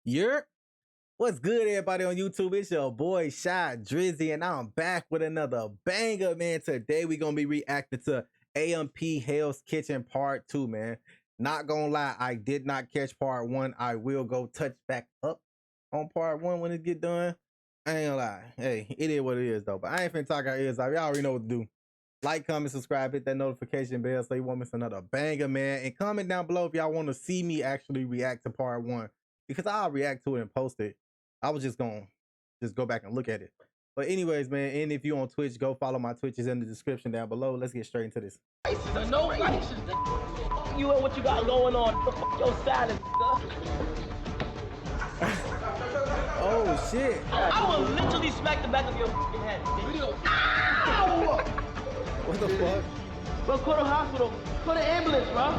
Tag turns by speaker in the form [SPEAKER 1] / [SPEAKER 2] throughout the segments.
[SPEAKER 1] You're what's good, everybody on YouTube? It's your boy CHIdrizzay, and I'm back with another banger, man. Today we're gonna be reacting to AMP Hell's Kitchen Part 2, man. Not gonna lie, I did not catch Part 1. I will go touch back up on Part 1 when it get done. I ain't gonna lie. Hey, it is what it is, though. But I ain't finna talk our ears off. Y'all already know what to do. Like, comment, subscribe, hit that notification bell so you won't miss another banger, man. And comment down below if y'all want to see me actually react to Part 1. Because I'll react to it and post it. I was just gonna go back and look at it. But anyways, man, and if you on Twitch, go follow my Twitch is in the description down below. Let's get straight into this.
[SPEAKER 2] No license. You and what you got going on? Your silence.
[SPEAKER 1] Oh shit!
[SPEAKER 2] I will literally smack the back of your head. Ow!
[SPEAKER 1] What the fuck?
[SPEAKER 2] Bro, go to the hospital. Call the ambulance, bro.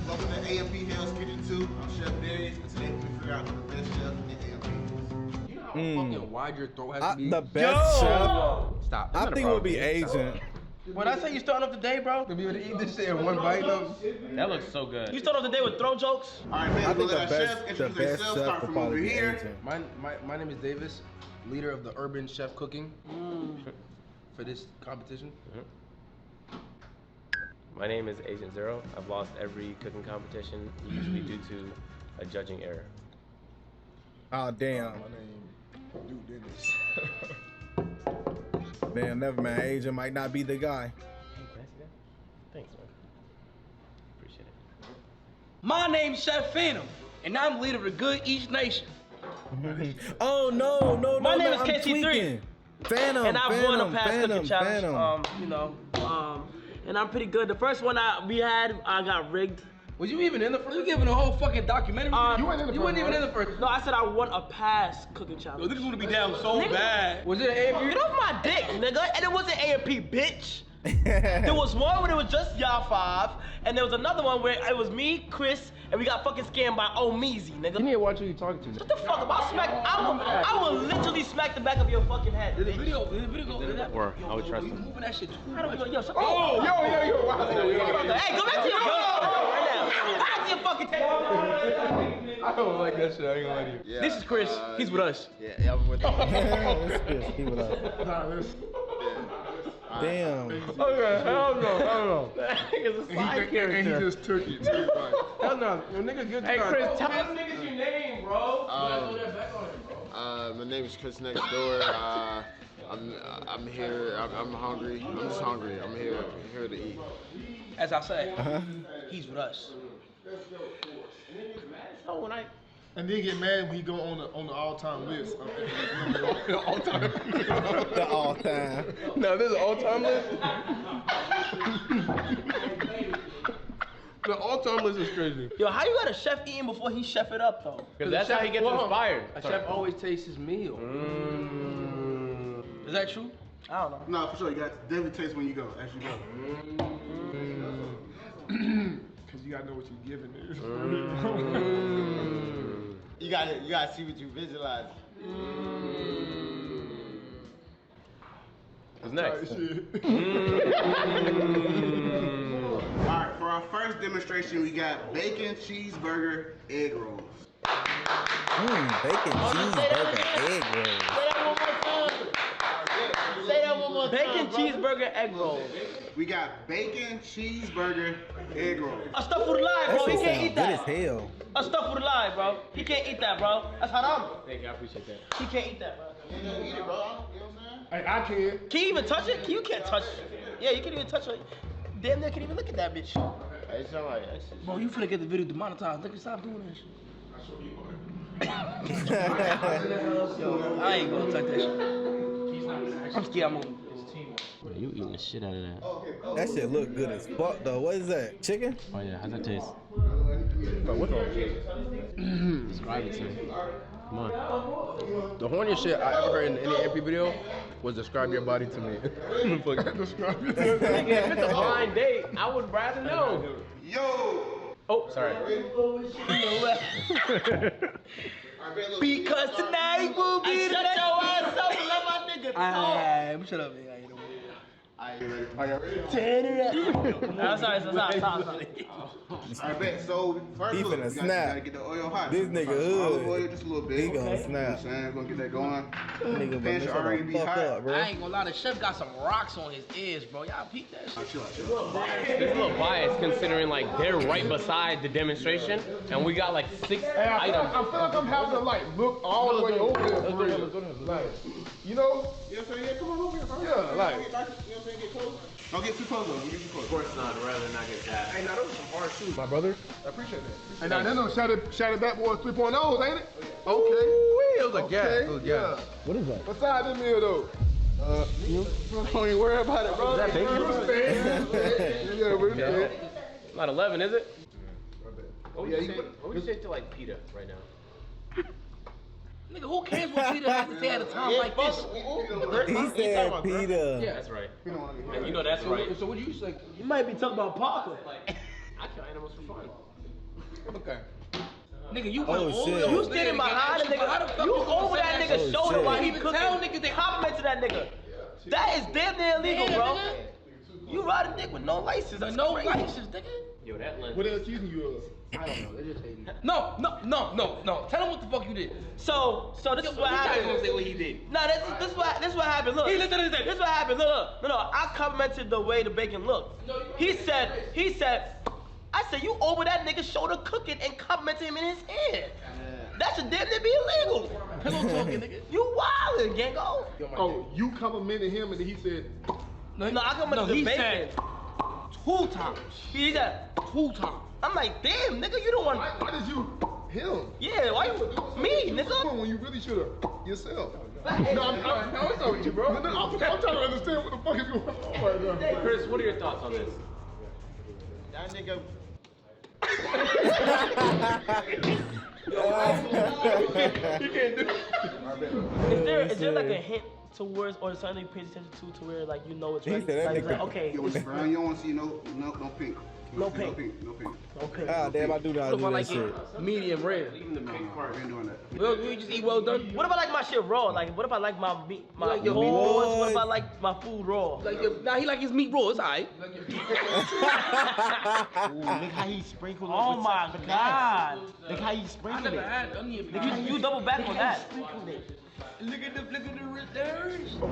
[SPEAKER 3] Welcome to AMP Hell's Kitchen 2. I'm Chef Darius, and today we figure out who the best chef in AMP is.
[SPEAKER 4] You know how fucking wide your throat has to be?
[SPEAKER 1] The best chef?
[SPEAKER 4] Stop.
[SPEAKER 1] I think it would be Asian.
[SPEAKER 2] When I say you starting off the day, bro,
[SPEAKER 4] To be able to eat this shit in one bite, though.
[SPEAKER 5] That looks so good.
[SPEAKER 2] you start off the day with throw jokes.
[SPEAKER 3] All right, man,
[SPEAKER 1] I
[SPEAKER 3] we'll
[SPEAKER 1] think
[SPEAKER 3] let
[SPEAKER 1] the
[SPEAKER 3] our chef
[SPEAKER 1] best
[SPEAKER 3] introduce themselves.
[SPEAKER 1] chef
[SPEAKER 3] Start
[SPEAKER 1] would
[SPEAKER 3] from over
[SPEAKER 1] probably be
[SPEAKER 3] here.
[SPEAKER 1] Asian.
[SPEAKER 4] My name is Davis, leader of the Urban Chef Cooking for this competition.
[SPEAKER 5] My name is Agent Zero. I've lost every cooking competition, usually due to a judging error.
[SPEAKER 1] Oh damn.
[SPEAKER 4] My name Dude Dennis.
[SPEAKER 1] Man, never mind. Asian might not be the guy.
[SPEAKER 5] Hey, can I see that? Thanks, man. Appreciate it.
[SPEAKER 2] My name's Chef Fanum, and I'm leader of the Good East Nation.
[SPEAKER 1] Oh no!
[SPEAKER 2] My name is
[SPEAKER 1] I'm
[SPEAKER 2] KC3.
[SPEAKER 1] tweaking. Fanum,
[SPEAKER 2] And I've won a past cooking challenge.
[SPEAKER 1] Fanum.
[SPEAKER 2] And I'm pretty good. The first one we had, I got rigged.
[SPEAKER 4] Was you even in the first? You giving a whole fucking documentary? You weren't in the first. You weren't even in the first.
[SPEAKER 2] No, I said I won a past cooking challenge.
[SPEAKER 4] Yo, niggas wanna be down so bad. Was it an
[SPEAKER 2] Get
[SPEAKER 4] AMP?
[SPEAKER 2] off my dick, nigga. And it wasn't AMP, bitch. There was one where it was just y'all five, and there was another one where it was me, Chris, and we got fucking scammed by Omeezy, nigga.
[SPEAKER 4] You need to watch who you talking to.
[SPEAKER 2] What the fuck? I will literally smack the back of your fucking head.
[SPEAKER 4] Did the video go?
[SPEAKER 5] Or I would trust
[SPEAKER 4] You
[SPEAKER 5] him.
[SPEAKER 4] moving that shit too
[SPEAKER 2] I don't
[SPEAKER 4] much.
[SPEAKER 2] know, yo, shut
[SPEAKER 4] Oh,
[SPEAKER 2] up.
[SPEAKER 4] yo, wow.
[SPEAKER 2] Hey, go back to your phone right now. Back to your fucking table.
[SPEAKER 4] I don't like that shit. I ain't gonna lie to you.
[SPEAKER 3] Yeah,
[SPEAKER 2] This is Chris. He's with us.
[SPEAKER 3] Yeah, I'm with him.
[SPEAKER 1] That's Chris. Keep it up. Damn.
[SPEAKER 4] Okay, hell no.
[SPEAKER 2] That nigga's a side
[SPEAKER 4] And
[SPEAKER 2] character.
[SPEAKER 4] he just took it too much. Hell no. When niggas get
[SPEAKER 2] Hey, Chris, tell them niggas your name, bro.
[SPEAKER 3] My name is chrisnxtdoor. I'm here. I'm hungry. I'm just hungry. I'm here to eat.
[SPEAKER 2] As I say, he's with us. So when I
[SPEAKER 6] And then get mad when he go on the all-time list.
[SPEAKER 1] The all time.
[SPEAKER 4] No, this is an all-time list. The all-time list is crazy.
[SPEAKER 2] Yo, how you got a chef eating before he chef it up though?
[SPEAKER 5] Because that's how he gets inspired.
[SPEAKER 4] A chef always tastes his meal.
[SPEAKER 2] Is that true? I don't know.
[SPEAKER 6] No, for sure. You got to definitely taste when you go, as you go. Because you got to know what you're giving it.
[SPEAKER 3] You gotta see what you visualize.
[SPEAKER 5] Who's next?
[SPEAKER 3] All right, for our first demonstration, we got bacon cheeseburger egg rolls.
[SPEAKER 1] Bacon cheeseburger egg rolls.
[SPEAKER 2] Say that one more time. Bacon cheeseburger egg roll.
[SPEAKER 3] We got bacon cheeseburger egg rolls.
[SPEAKER 2] A stuff with a lie, bro.
[SPEAKER 1] That
[SPEAKER 2] He
[SPEAKER 1] shit
[SPEAKER 2] can't
[SPEAKER 1] sound
[SPEAKER 2] eat
[SPEAKER 1] good as
[SPEAKER 2] that.
[SPEAKER 1] hell.
[SPEAKER 2] A stuff with a lie, bro. He can't eat that, bro. That's haram.
[SPEAKER 5] Thank you, I appreciate that.
[SPEAKER 2] He can't eat that, bro.
[SPEAKER 3] You know, eat it, bro. You know what I'm saying?
[SPEAKER 6] Hey, I can.
[SPEAKER 2] Can you even touch it? You can't touch it. Yeah, you can't even touch it. Damn near can't even look at that bitch.
[SPEAKER 3] It sound like that shit.
[SPEAKER 2] Bro, you finna get the video demonetized. Look, stop doing that shit. Yo, I ain't gonna touch that shit. I'm scared I'm moving.
[SPEAKER 5] Yeah, you eating the shit out of that.
[SPEAKER 1] That shit look good as fuck though. What is that? Chicken?
[SPEAKER 5] Oh yeah, how's that taste?
[SPEAKER 4] What's wrong?
[SPEAKER 5] Describe it to me. Come on.
[SPEAKER 4] The horniest shit I ever heard in any MP video was describe your body to me. Describe it.
[SPEAKER 5] If it's a blind date, I would rather know.
[SPEAKER 3] Yo!
[SPEAKER 5] Oh, sorry.
[SPEAKER 2] Because tonight will be the night. Shut your ass up and let my nigga talk. Shut up, nigga.
[SPEAKER 3] I ready?
[SPEAKER 2] Turn it up. I'm sorry.
[SPEAKER 3] I bet. So first,
[SPEAKER 1] He
[SPEAKER 3] look,
[SPEAKER 1] finna
[SPEAKER 3] you
[SPEAKER 1] snap.
[SPEAKER 3] gotta get the oil hot.
[SPEAKER 1] This nigga
[SPEAKER 3] Olive oil
[SPEAKER 1] hood.
[SPEAKER 3] just a little bit.
[SPEAKER 1] He gonna
[SPEAKER 3] You know what
[SPEAKER 1] snap.
[SPEAKER 3] I'm saying? We're gonna get that going.
[SPEAKER 1] Nigga, but
[SPEAKER 3] Pan
[SPEAKER 1] bitch,
[SPEAKER 3] should already
[SPEAKER 1] shut
[SPEAKER 3] be
[SPEAKER 1] the fuck
[SPEAKER 3] hot.
[SPEAKER 1] up, bro.
[SPEAKER 7] I ain't gonna lie, the chef got some rocks on his ears, bro. Y'all peep that shit.
[SPEAKER 3] Chill out.
[SPEAKER 5] It's a little biased considering like they're right beside the demonstration and we got like 6 items.
[SPEAKER 6] I feel like I'm having to like look all the way over there for real. Like, you know?
[SPEAKER 3] You know what I'm saying? Yeah, come on over here, bro.
[SPEAKER 6] Yeah, like.
[SPEAKER 3] You know what I'm saying? Get close. Don't get too close, though. Don't get too close.
[SPEAKER 5] Of course not, I'd rather not get that.
[SPEAKER 4] Hey, now those are some hard shoes.
[SPEAKER 6] My brother.
[SPEAKER 4] I appreciate that.
[SPEAKER 6] And now that no Shattered Back Boys 3.0s, ain't it? Okay.
[SPEAKER 4] Ooh, it was a gas.
[SPEAKER 6] Okay.
[SPEAKER 4] It was a gas.
[SPEAKER 1] What is that?
[SPEAKER 6] Beside this meal though.
[SPEAKER 3] Don't even worry about it, bro.
[SPEAKER 5] Is that bacon?
[SPEAKER 6] Yeah, but it's
[SPEAKER 5] Not 11, is it? What
[SPEAKER 6] Yeah,
[SPEAKER 5] would you say to like PETA right now?
[SPEAKER 7] Nigga, who cares what Peter has to say at a time like this?
[SPEAKER 1] He said Peter.
[SPEAKER 7] Yeah.
[SPEAKER 5] That's right. And you know that's right.
[SPEAKER 4] So what do you say?
[SPEAKER 2] You might be talking about Parker.
[SPEAKER 5] I kill animals for fun.
[SPEAKER 4] Okay.
[SPEAKER 7] Nigga, you
[SPEAKER 1] Oh,
[SPEAKER 7] went
[SPEAKER 1] shit.
[SPEAKER 7] over.
[SPEAKER 2] You standing behind the nigga. You over that nigga's
[SPEAKER 1] Oh,
[SPEAKER 2] shoulder
[SPEAKER 1] shit.
[SPEAKER 2] while he
[SPEAKER 7] Even
[SPEAKER 2] cooking.
[SPEAKER 7] tell niggas they
[SPEAKER 2] Complimenting that nigga. That is damn near illegal,
[SPEAKER 7] Yeah,
[SPEAKER 2] bro.
[SPEAKER 7] nigga.
[SPEAKER 2] You riding dick with no license. That's
[SPEAKER 7] No
[SPEAKER 2] crazy.
[SPEAKER 7] license, nigga.
[SPEAKER 5] Yo, that lens.
[SPEAKER 6] What they accusing you of?
[SPEAKER 4] I don't know. They just hating.
[SPEAKER 7] No. Tell him what the fuck you did.
[SPEAKER 2] So this is what happened.
[SPEAKER 7] Say what he did.
[SPEAKER 2] No, this is what happened. Look.
[SPEAKER 7] He looked at his head.
[SPEAKER 2] This is what happened. Look. No. I complimented the way the bacon looked. He said, I said, you over that nigga's shoulder cooking and complimenting him in his head. That should damn near be illegal.
[SPEAKER 7] Pillow talking, nigga.
[SPEAKER 2] You wildin', Gango.
[SPEAKER 6] Oh, you complimented him and then he said,
[SPEAKER 2] No, I complimented the
[SPEAKER 7] he
[SPEAKER 2] bacon.
[SPEAKER 7] said 2 times.
[SPEAKER 2] He said,
[SPEAKER 7] 2 times.
[SPEAKER 2] I'm like, damn, nigga, you don't want.
[SPEAKER 6] why did you him?
[SPEAKER 2] Yeah, why you me, nigga?
[SPEAKER 6] When you really should have yourself. No, it's not with you, bro. I'm trying to understand what the fuck is going on right now.
[SPEAKER 5] Chris, what are your thoughts on this?
[SPEAKER 3] That nigga.
[SPEAKER 2] Is there like a hint towards or something you pay attention to where like you know it's
[SPEAKER 1] He
[SPEAKER 2] ready?
[SPEAKER 1] said that
[SPEAKER 2] Like, it's
[SPEAKER 1] nigga-
[SPEAKER 2] like, okay,
[SPEAKER 3] Yo, it's brown. You don't want to see no pink.
[SPEAKER 2] No pink.
[SPEAKER 3] No pink.
[SPEAKER 2] okay.
[SPEAKER 1] Ah, damn, I do not do that
[SPEAKER 7] like
[SPEAKER 1] shit.
[SPEAKER 7] it medium rare.
[SPEAKER 5] Even the pink part.
[SPEAKER 3] We ain't doing that.
[SPEAKER 7] Well, you just eat well done.
[SPEAKER 2] What if I like my shit raw? Like, what if I like my meat, my
[SPEAKER 7] Like your
[SPEAKER 2] meat
[SPEAKER 7] meat
[SPEAKER 2] raw?
[SPEAKER 1] raw?
[SPEAKER 2] What if I like my food raw?
[SPEAKER 7] Nah, he like his meat raw. It's alright.
[SPEAKER 3] Look how he sprinkled it.
[SPEAKER 2] Oh my god!
[SPEAKER 3] Look how he
[SPEAKER 7] I
[SPEAKER 3] sprinkled
[SPEAKER 7] never
[SPEAKER 3] it.
[SPEAKER 7] had onion. But
[SPEAKER 2] You double back on that.
[SPEAKER 7] look at the returns.
[SPEAKER 5] I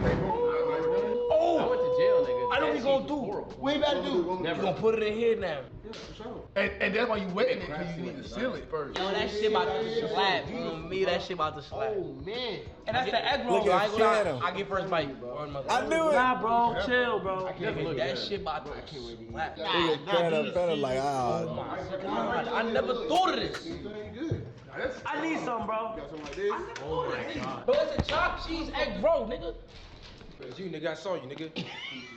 [SPEAKER 5] went to jail, nigga.
[SPEAKER 7] I know what we gonna do.
[SPEAKER 3] What you about to do?
[SPEAKER 7] We gonna put it in here now.
[SPEAKER 6] And that's why you wetting it, because you need to seal it first.
[SPEAKER 7] Yo, that shit about to slap. You know me, that shit about to slap.
[SPEAKER 3] Oh man.
[SPEAKER 2] And that's the egg roll.
[SPEAKER 1] Look at
[SPEAKER 2] I ain't gonna lie.
[SPEAKER 1] Shadow.
[SPEAKER 7] I get first bite.
[SPEAKER 1] I knew it.
[SPEAKER 2] Nah, bro, chill, bro.
[SPEAKER 7] That shit about to slap.
[SPEAKER 1] Nigga kinda like, ah.
[SPEAKER 7] Oh my god, I never thought of this.
[SPEAKER 2] I need some, bro.
[SPEAKER 7] Bro, it's a chopped cheese egg roll, nigga.
[SPEAKER 4] It's you, nigga. I saw you, nigga.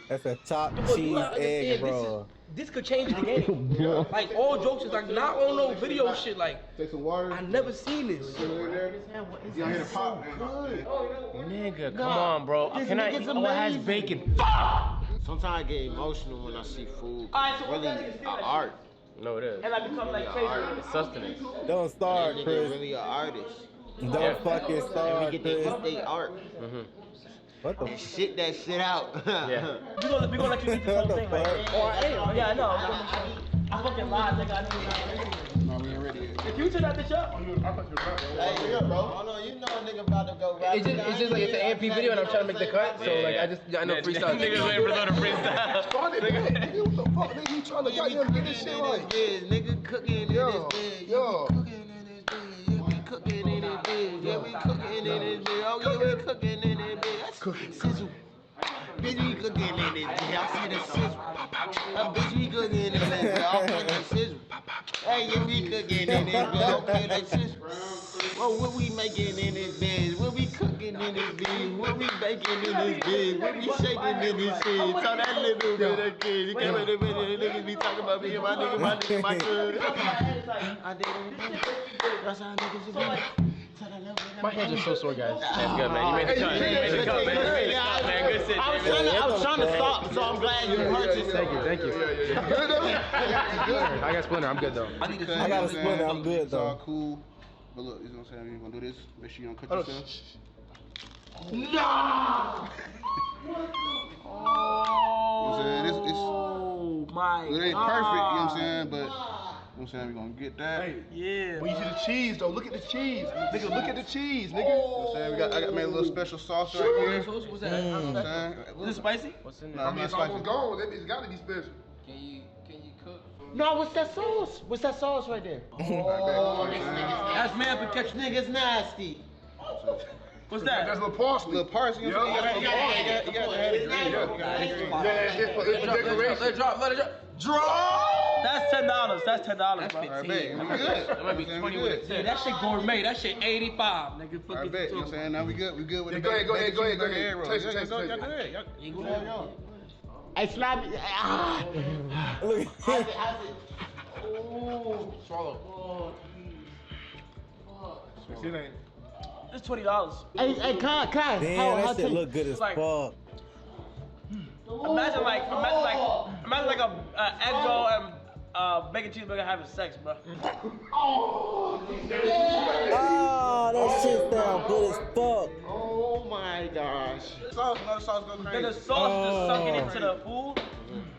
[SPEAKER 1] That's a chopped
[SPEAKER 7] Bro, you
[SPEAKER 1] cheese
[SPEAKER 7] gotta
[SPEAKER 1] egg,
[SPEAKER 7] understand,
[SPEAKER 1] bro.
[SPEAKER 7] This could change the game. Like all jokes is like not on no video shit. Like
[SPEAKER 3] Take some water.
[SPEAKER 7] I never seen this.
[SPEAKER 3] You don't hear the pop.
[SPEAKER 5] Nigga, come on, bro. Can I eat? Oh, it has bacon.
[SPEAKER 3] Sometimes I get emotional when I see food.
[SPEAKER 2] Alright, so
[SPEAKER 3] Really,
[SPEAKER 2] what that is,
[SPEAKER 3] an art.
[SPEAKER 5] No, it is.
[SPEAKER 2] And I become like crazy.
[SPEAKER 5] It's sustenance.
[SPEAKER 1] Don't start,
[SPEAKER 3] Nigga
[SPEAKER 1] Chris.
[SPEAKER 3] really an artist.
[SPEAKER 1] Don't fucking
[SPEAKER 3] And
[SPEAKER 1] start,
[SPEAKER 3] we get to
[SPEAKER 1] Chris.
[SPEAKER 3] eat they art.
[SPEAKER 1] What the
[SPEAKER 3] And shit that shit out.
[SPEAKER 5] Yeah.
[SPEAKER 2] We gonna let you eat this whole
[SPEAKER 1] What the
[SPEAKER 2] thing, right?
[SPEAKER 1] fuck?
[SPEAKER 2] Oh, I am. Yeah, I know. I fucking lied, nigga. I knew
[SPEAKER 3] No, we ain't ready yet.
[SPEAKER 2] Can you turn that bitch up?
[SPEAKER 3] Hey, yeah, bro. Hold on, you know a nigga about to go rap.
[SPEAKER 4] It's just like it's an AMP video and I'm trying to make the cut. So like I know freestyle.
[SPEAKER 5] Niggas waiting for the freestyle.
[SPEAKER 6] Started, nigga. What the fuck, nigga? You trying to goddamn get this shit right?
[SPEAKER 3] Nigga cooking in
[SPEAKER 6] Yeah,
[SPEAKER 3] this bed.
[SPEAKER 6] yeah.
[SPEAKER 3] Cooking in this bed. Yeah, we cooking in this bed. Oh, yeah, we cooking in this bed. That's sizzle. Bitch, we cooking in this bed. I see the sizzle. Bitch, we cooking in this bed. I see the sizzle. Hey, yeah, we cooking in this bed. Okay, like sizzle. Well, what we making in this bed? What we cooking in this bed? What we baking in this bed? What we shaking in this shit? Tell that little bit of kid. You can't wait a minute. Niggas be talking about me and my nigga, my good. I did it. That's how niggas should be.
[SPEAKER 4] My hands are so sore, guys.
[SPEAKER 5] That's good, man. You made the cut. You made the cut, man. You made the cut, man. Good shit,
[SPEAKER 3] I was trying to stop, so I'm glad you heard yourself.
[SPEAKER 4] Thank you. I got Splinter. I'm good though.
[SPEAKER 1] I got a splinter, I'm good,
[SPEAKER 3] It's all
[SPEAKER 1] though.
[SPEAKER 3] cool. But look, you know what I'm saying? We're gonna do this. Make sure you don't cut yourself.
[SPEAKER 2] No!
[SPEAKER 3] You know what I'm saying?
[SPEAKER 2] Oh my
[SPEAKER 3] It ain't perfect, you know what I'm saying? But
[SPEAKER 6] I'm saying we're gonna get that.
[SPEAKER 3] Hey,
[SPEAKER 2] Yeah.
[SPEAKER 3] when you see the cheese though, look at the cheese. Nigga, look at the cheese, nigga.
[SPEAKER 6] You know what I'm saying? I got made a little special sauce right here.
[SPEAKER 7] What's
[SPEAKER 6] You
[SPEAKER 7] that?
[SPEAKER 6] know what I'm saying?
[SPEAKER 2] Is it spicy?
[SPEAKER 5] What's in
[SPEAKER 6] Nah,
[SPEAKER 5] there?
[SPEAKER 6] I'm not
[SPEAKER 3] It's almost
[SPEAKER 6] spicy.
[SPEAKER 3] gone. That means it gotta be special.
[SPEAKER 5] Can you cook?
[SPEAKER 3] No, what's that sauce? What's that sauce right there?
[SPEAKER 6] Oh,
[SPEAKER 7] That's man for catch
[SPEAKER 3] Niggas nasty.
[SPEAKER 2] What's
[SPEAKER 3] That's
[SPEAKER 2] that?
[SPEAKER 3] a little parsley.
[SPEAKER 6] little parsley, you know what I'm saying? You got to have it.
[SPEAKER 3] Yeah, it's for decoration.
[SPEAKER 7] Let it drop.
[SPEAKER 2] That's $10. That's $10, bro.
[SPEAKER 6] All right, bet. We good.
[SPEAKER 7] That might be 20 with it. Yeah, that shit gourmet. That shit 85, nigga.
[SPEAKER 6] All right, bet. You know what I'm saying? Now we good. We good with
[SPEAKER 3] Yeah,
[SPEAKER 6] it.
[SPEAKER 3] go ahead, go ahead, go ahead, go ahead.
[SPEAKER 6] Taste
[SPEAKER 3] Taste
[SPEAKER 6] it,
[SPEAKER 3] it,
[SPEAKER 6] y'all
[SPEAKER 3] taste it.
[SPEAKER 6] go ahead. Y'all.
[SPEAKER 3] Hey, slap it.
[SPEAKER 1] Look.
[SPEAKER 7] Swallow.
[SPEAKER 2] It's $20.
[SPEAKER 3] Hey, Kai.
[SPEAKER 1] Damn, that shit look good as
[SPEAKER 2] like-
[SPEAKER 1] fuck.
[SPEAKER 2] Imagine like a egg roll and bacon cheeseburger having sex, bro.
[SPEAKER 1] Oh, that shit sound good as fuck.
[SPEAKER 3] Oh my gosh.
[SPEAKER 6] Sauce, another sauce go
[SPEAKER 2] Then the
[SPEAKER 6] crazy.
[SPEAKER 2] sauce just sunken into the food,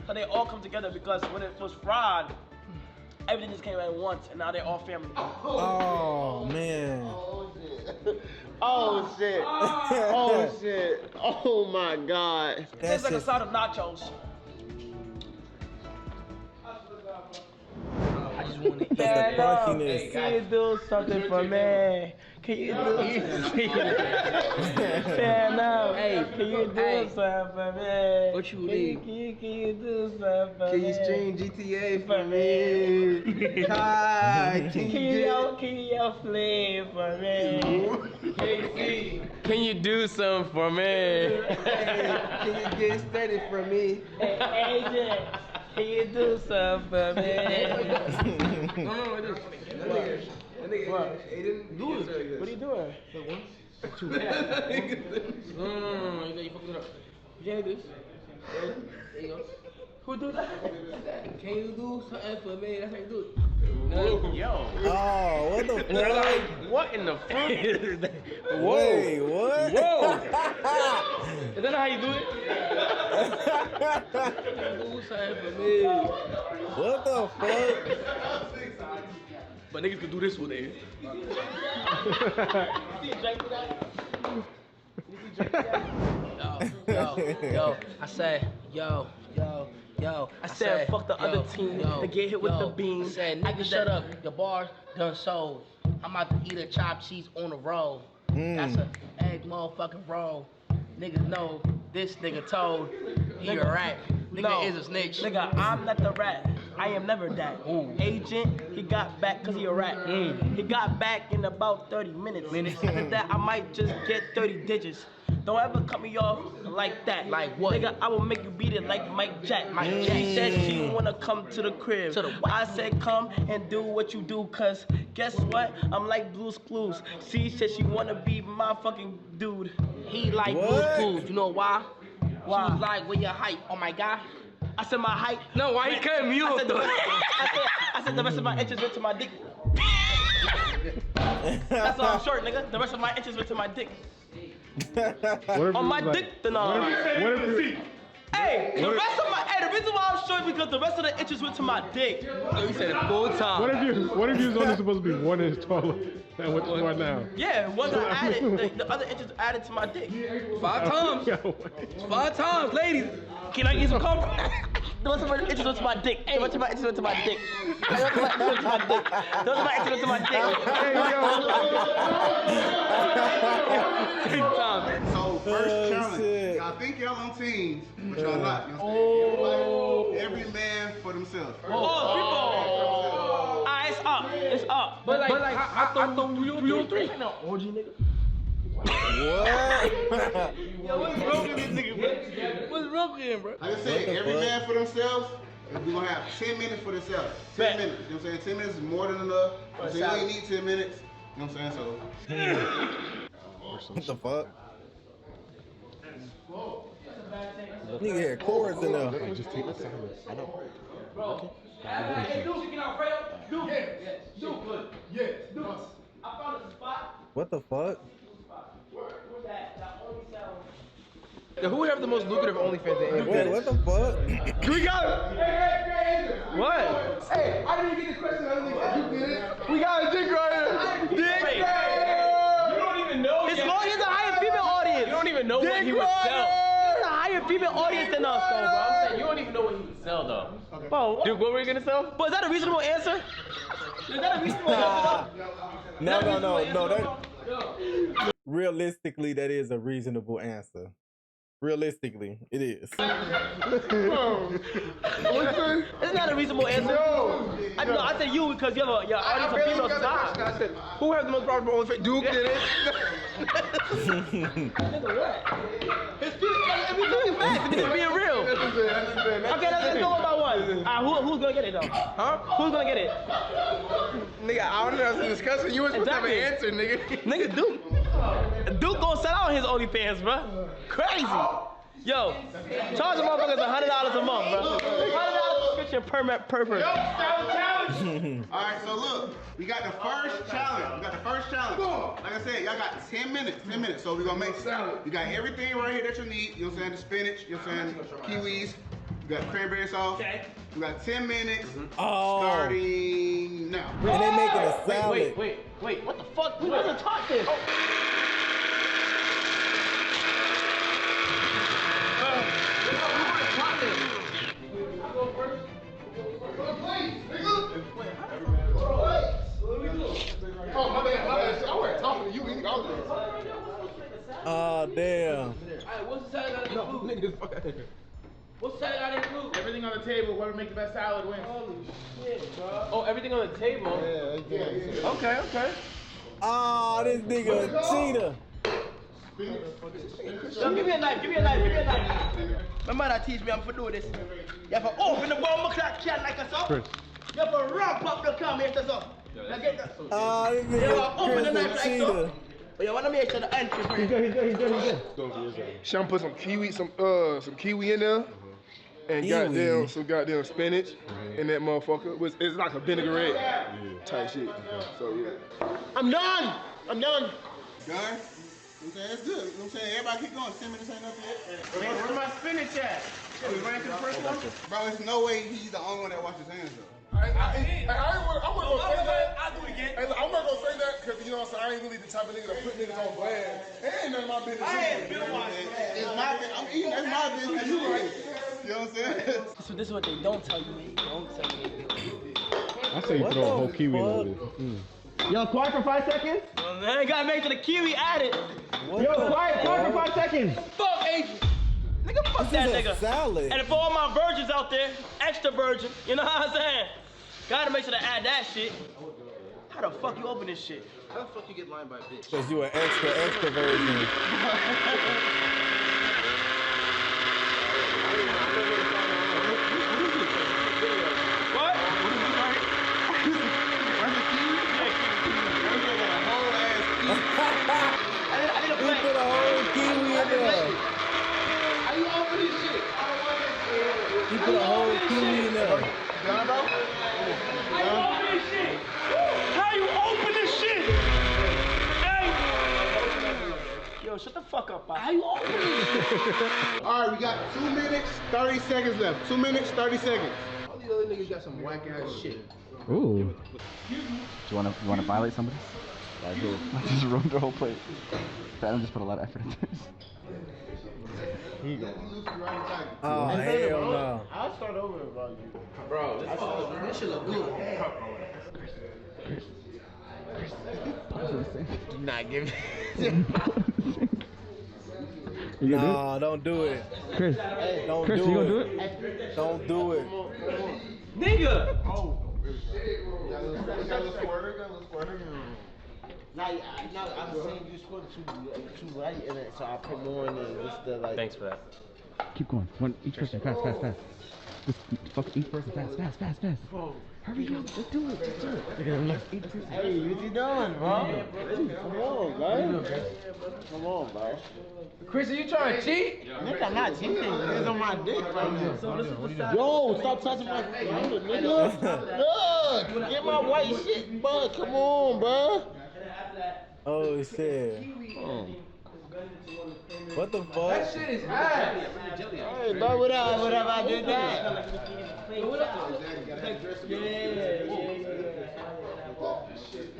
[SPEAKER 2] so they all come together because when it was fried, everything just came at once, and now they're all family.
[SPEAKER 1] Oh, man.
[SPEAKER 3] Oh shit. Oh shit. Oh my god.
[SPEAKER 2] It tastes like a side of nachos.
[SPEAKER 7] I just want to eat.
[SPEAKER 1] That's the funkiness.
[SPEAKER 2] Can you do something for me? Can you do something? Fanum,
[SPEAKER 7] Hey,
[SPEAKER 2] can you do
[SPEAKER 7] hey.
[SPEAKER 2] something for me?
[SPEAKER 7] What you need?
[SPEAKER 2] Can you do something for me?
[SPEAKER 7] Can you stream GTA for me?
[SPEAKER 2] Can you yell flame for me?
[SPEAKER 5] Can you do something for me?
[SPEAKER 7] Can you get steady for me?
[SPEAKER 2] Hey, agent, can you do something for me?
[SPEAKER 7] No, it is. That nigga,
[SPEAKER 2] What?
[SPEAKER 7] he didn't do it.
[SPEAKER 2] What are you doing?
[SPEAKER 7] No, you fucked it up.
[SPEAKER 2] You can't do this.
[SPEAKER 7] There you go.
[SPEAKER 2] Who do that?
[SPEAKER 7] Can you do something for me? That's how you do it.
[SPEAKER 5] Yo.
[SPEAKER 1] Oh, what the fuck?
[SPEAKER 5] What in the fuck?
[SPEAKER 1] Wait, what?
[SPEAKER 2] Whoa! Is that how you do it?
[SPEAKER 7] Do something for me.
[SPEAKER 1] What the fuck?
[SPEAKER 7] But niggas can do this with it. Yo, I said, yo.
[SPEAKER 2] I said, fuck the other team to get hit with the beam.
[SPEAKER 7] I said, nigga, shut up. Your bars done sold. I'm about to eat a chopped cheese on the roll. That's a egg motherfucking roll. Niggas know this nigga told he a rat. Nigga is a snitch.
[SPEAKER 2] Nigga, I'm not the rat. I am never that. Agent, he got back cause he a rat. He got back in about 30 minutes. After that, I might just get 30 digits. Don't ever cut me off like that.
[SPEAKER 7] Like what?
[SPEAKER 2] Nigga, I will make you beat it like Mike Jack. She said she wanna come to the crib. I said come and do what you do, cause guess what? I'm like Blue's Clues. She said she wanna be my fucking dude.
[SPEAKER 7] He like
[SPEAKER 1] What?
[SPEAKER 7] Blue's Clues. You know why?
[SPEAKER 2] Why?
[SPEAKER 7] She was like, where your height? Oh my god.
[SPEAKER 2] I said my height.
[SPEAKER 7] No, why you cutting me
[SPEAKER 2] I
[SPEAKER 7] off
[SPEAKER 2] said,
[SPEAKER 7] though?
[SPEAKER 2] I said the rest of my inches went to my dick. That's why I'm short, nigga. The rest of my inches went to my dick. On my dick, then Hey, the rest of my, the reason why I'm short is because the rest of the inches went to my dick.
[SPEAKER 7] Yo, he said it full time.
[SPEAKER 8] What if you was only supposed to be 1 inch taller than what you are now?
[SPEAKER 2] Yeah, once I added, the other inches added to my dick.
[SPEAKER 7] 5 times.
[SPEAKER 8] Yo,
[SPEAKER 7] 5 times, ladies.
[SPEAKER 2] Can I get some cover? The rest of my inches went to my dick. The rest of my inches went to my dick. The rest of my inches went to my dick. The rest of my inches went to my dick.
[SPEAKER 6] So first
[SPEAKER 1] Oh,
[SPEAKER 6] challenge,
[SPEAKER 1] shit.
[SPEAKER 6] y'all think y'all on teams, but y'all not. You know what I'm saying? Every man for themselves.
[SPEAKER 2] Oh, people. Ah, it's up. It's up.
[SPEAKER 7] But like, I thought 3 on 3.
[SPEAKER 2] Ain't no orgy, nigga.
[SPEAKER 1] What?
[SPEAKER 2] Yo, what's wrong with this nigga, bro?
[SPEAKER 7] What's wrong with him, bro?
[SPEAKER 6] Like I said, every man for themselves. And we're gonna have 10 minutes for themselves. 10
[SPEAKER 2] Bet.
[SPEAKER 6] minutes. You know what I'm saying? 10 minutes is more than enough. So you only need 10 minutes. You know what I'm saying? So
[SPEAKER 1] What the fuck? Nigga hear chords in there.
[SPEAKER 8] just take the silence. I know.
[SPEAKER 1] What the fuck?
[SPEAKER 4] Yo, who would have the most lucrative OnlyFans in
[SPEAKER 1] Wait, what the fuck?
[SPEAKER 4] We got it!
[SPEAKER 2] What?
[SPEAKER 3] Hey, I didn't get the question. I didn't get you did it. We got a dick right here. Dick
[SPEAKER 2] Wait.
[SPEAKER 3] rider.
[SPEAKER 5] You don't even know.
[SPEAKER 2] It's a higher female audience.
[SPEAKER 5] You don't even know what he would sell.
[SPEAKER 2] It's a higher female audience than us, though, bro.
[SPEAKER 5] I'm saying you don't even know what he would sell, though.
[SPEAKER 2] Bro,
[SPEAKER 5] Dude, what were you gonna sell?
[SPEAKER 2] but is that a reasonable answer? Is that a reasonable answer?
[SPEAKER 1] No. Realistically, that is a reasonable answer. Realistically, it is.
[SPEAKER 2] Isn't that a reasonable answer? I said you because you have your audience of female size.
[SPEAKER 3] I said, who has the most profitable OnlyFans? Duke did it.
[SPEAKER 2] It's being real. Okay, let's go one by one. Who's gonna get it though?
[SPEAKER 3] Huh?
[SPEAKER 2] Who's gonna get it?
[SPEAKER 3] Nigga, I don't know. That's a discussion. You was supposed to have an answer, nigga.
[SPEAKER 2] Nigga, Duke gonna sell out his OnlyFans, bro. Crazy. Yo, charge the motherfuckers $100 a month, bro. $100 subscription per person.
[SPEAKER 6] Alright, so look, we got the first challenge. Like I said, y'all got 10 minutes. 10 minutes. So we're gonna make salad. You got everything right here that you need. You know what I'm saying? The spinach, you know what I'm saying? Kiwis. You got cranberry sauce.
[SPEAKER 2] Okay.
[SPEAKER 6] We got 10 minutes starting now.
[SPEAKER 1] And they making a salad.
[SPEAKER 2] Wait, what the fuck? We wasn't taught this.
[SPEAKER 3] Oh, my bad. I wasn't talking to you.
[SPEAKER 1] Oh, damn.
[SPEAKER 7] What's the salad gotta include? What's the salad gotta include?
[SPEAKER 8] Everything on the table, whoever makes the best salad wins.
[SPEAKER 7] Holy shit, bro.
[SPEAKER 5] Oh, everything on the table. Okay.
[SPEAKER 1] Oh, this nigga a cheater.
[SPEAKER 2] Yo, give me a knife. Remember that teach me I'm for do this. You have to open the bomb clock can like a so. You have to ramp up the camera so. Now get that.
[SPEAKER 1] Oh, this
[SPEAKER 2] You have to open the
[SPEAKER 1] nigga
[SPEAKER 2] knife
[SPEAKER 1] Chris a
[SPEAKER 2] like
[SPEAKER 1] cheater.
[SPEAKER 2] so. But you want to make sure the entry for you.
[SPEAKER 3] Sean put some kiwi in there. And
[SPEAKER 1] Kiwi.
[SPEAKER 3] some goddamn spinach in that motherfucker. It's like a vinaigrette type shit. So yeah.
[SPEAKER 2] I'm done.
[SPEAKER 6] Done? You know what I'm saying? That's good. You know what I'm saying? Everybody keep going. 10 minutes ain't up yet.
[SPEAKER 2] Where's my spinach at? We ran to the first one?
[SPEAKER 6] Bro, there's no way he's the only one that washes his hands though.
[SPEAKER 3] I wasn't gonna say that.
[SPEAKER 2] I'll do it again.
[SPEAKER 3] I'm not gonna say that because you know what I'm saying. I ain't really the type of nigga to put niggas on blast. It ain't none of my business.
[SPEAKER 2] I ain't been watching.
[SPEAKER 6] It's my business. I'm eating. That's my business. You right? You know what I'm saying?
[SPEAKER 2] So this is what they don't tell you, man. Don't tell you.
[SPEAKER 8] I say you throw a whole kiwi in over this.
[SPEAKER 9] Yo, quiet for 5 seconds.
[SPEAKER 2] Well, man, you gotta make sure the kiwi added.
[SPEAKER 9] Yo, quiet for 5 seconds.
[SPEAKER 2] Fuck Asian. Nigga, fuck that
[SPEAKER 1] This is a
[SPEAKER 2] nigga.
[SPEAKER 1] salad.
[SPEAKER 2] And for all my virgins out there, extra virgin, you know what I'm saying? Gotta make sure to add that shit. How the fuck you open this shit?
[SPEAKER 4] How the fuck you get lined by a bitch?
[SPEAKER 1] Cause you an extra version.
[SPEAKER 2] What? I need a
[SPEAKER 1] You
[SPEAKER 2] plate.
[SPEAKER 1] put a whole kiwi in there.
[SPEAKER 3] How you open this shit?
[SPEAKER 1] You put a whole kiwi in there.
[SPEAKER 2] How you open this shit? How you open this shit? Hey! Yo, shut the fuck up, Bob. How you open this shit?
[SPEAKER 6] All right, we got 2 minutes, 30 seconds left. 2 minutes, 30 seconds.
[SPEAKER 4] All these other niggas got some whack ass shit.
[SPEAKER 9] Ooh. Do you wanna violate somebody? I do. I just ruined their whole plate. Fanum just put a lot of effort into this.
[SPEAKER 1] Oh, hell no.
[SPEAKER 6] I'll start over about you.
[SPEAKER 4] Bro, this shit look good.
[SPEAKER 3] Do not give me.
[SPEAKER 9] You gonna
[SPEAKER 1] Nah, don't do it.
[SPEAKER 9] do it? Chris,
[SPEAKER 1] Don't
[SPEAKER 9] Chris,
[SPEAKER 1] do
[SPEAKER 9] you gonna
[SPEAKER 1] it.
[SPEAKER 9] do it?
[SPEAKER 1] Don't do it.
[SPEAKER 2] Nigga!
[SPEAKER 10] Now I'm saying you scored two right in it, so I put more in it. Just the like.
[SPEAKER 5] Thanks for that.
[SPEAKER 9] Keep going. Each person, fast. Just fuck each person, fast. Hurry up, just do it.
[SPEAKER 10] Hey, what you doing, bro? Come on, bro. Come on, bro.
[SPEAKER 3] Chris, are you trying to cheat?
[SPEAKER 10] Nigga, I'm not cheating. It's on my dick right now. Yo, stop touching my finger, nigga. Look, get my white shit, bro. Come on, bro.
[SPEAKER 1] Oh shit. What the fuck?
[SPEAKER 4] That shit is ass.
[SPEAKER 10] Hey, bro, what up? What up? I did that.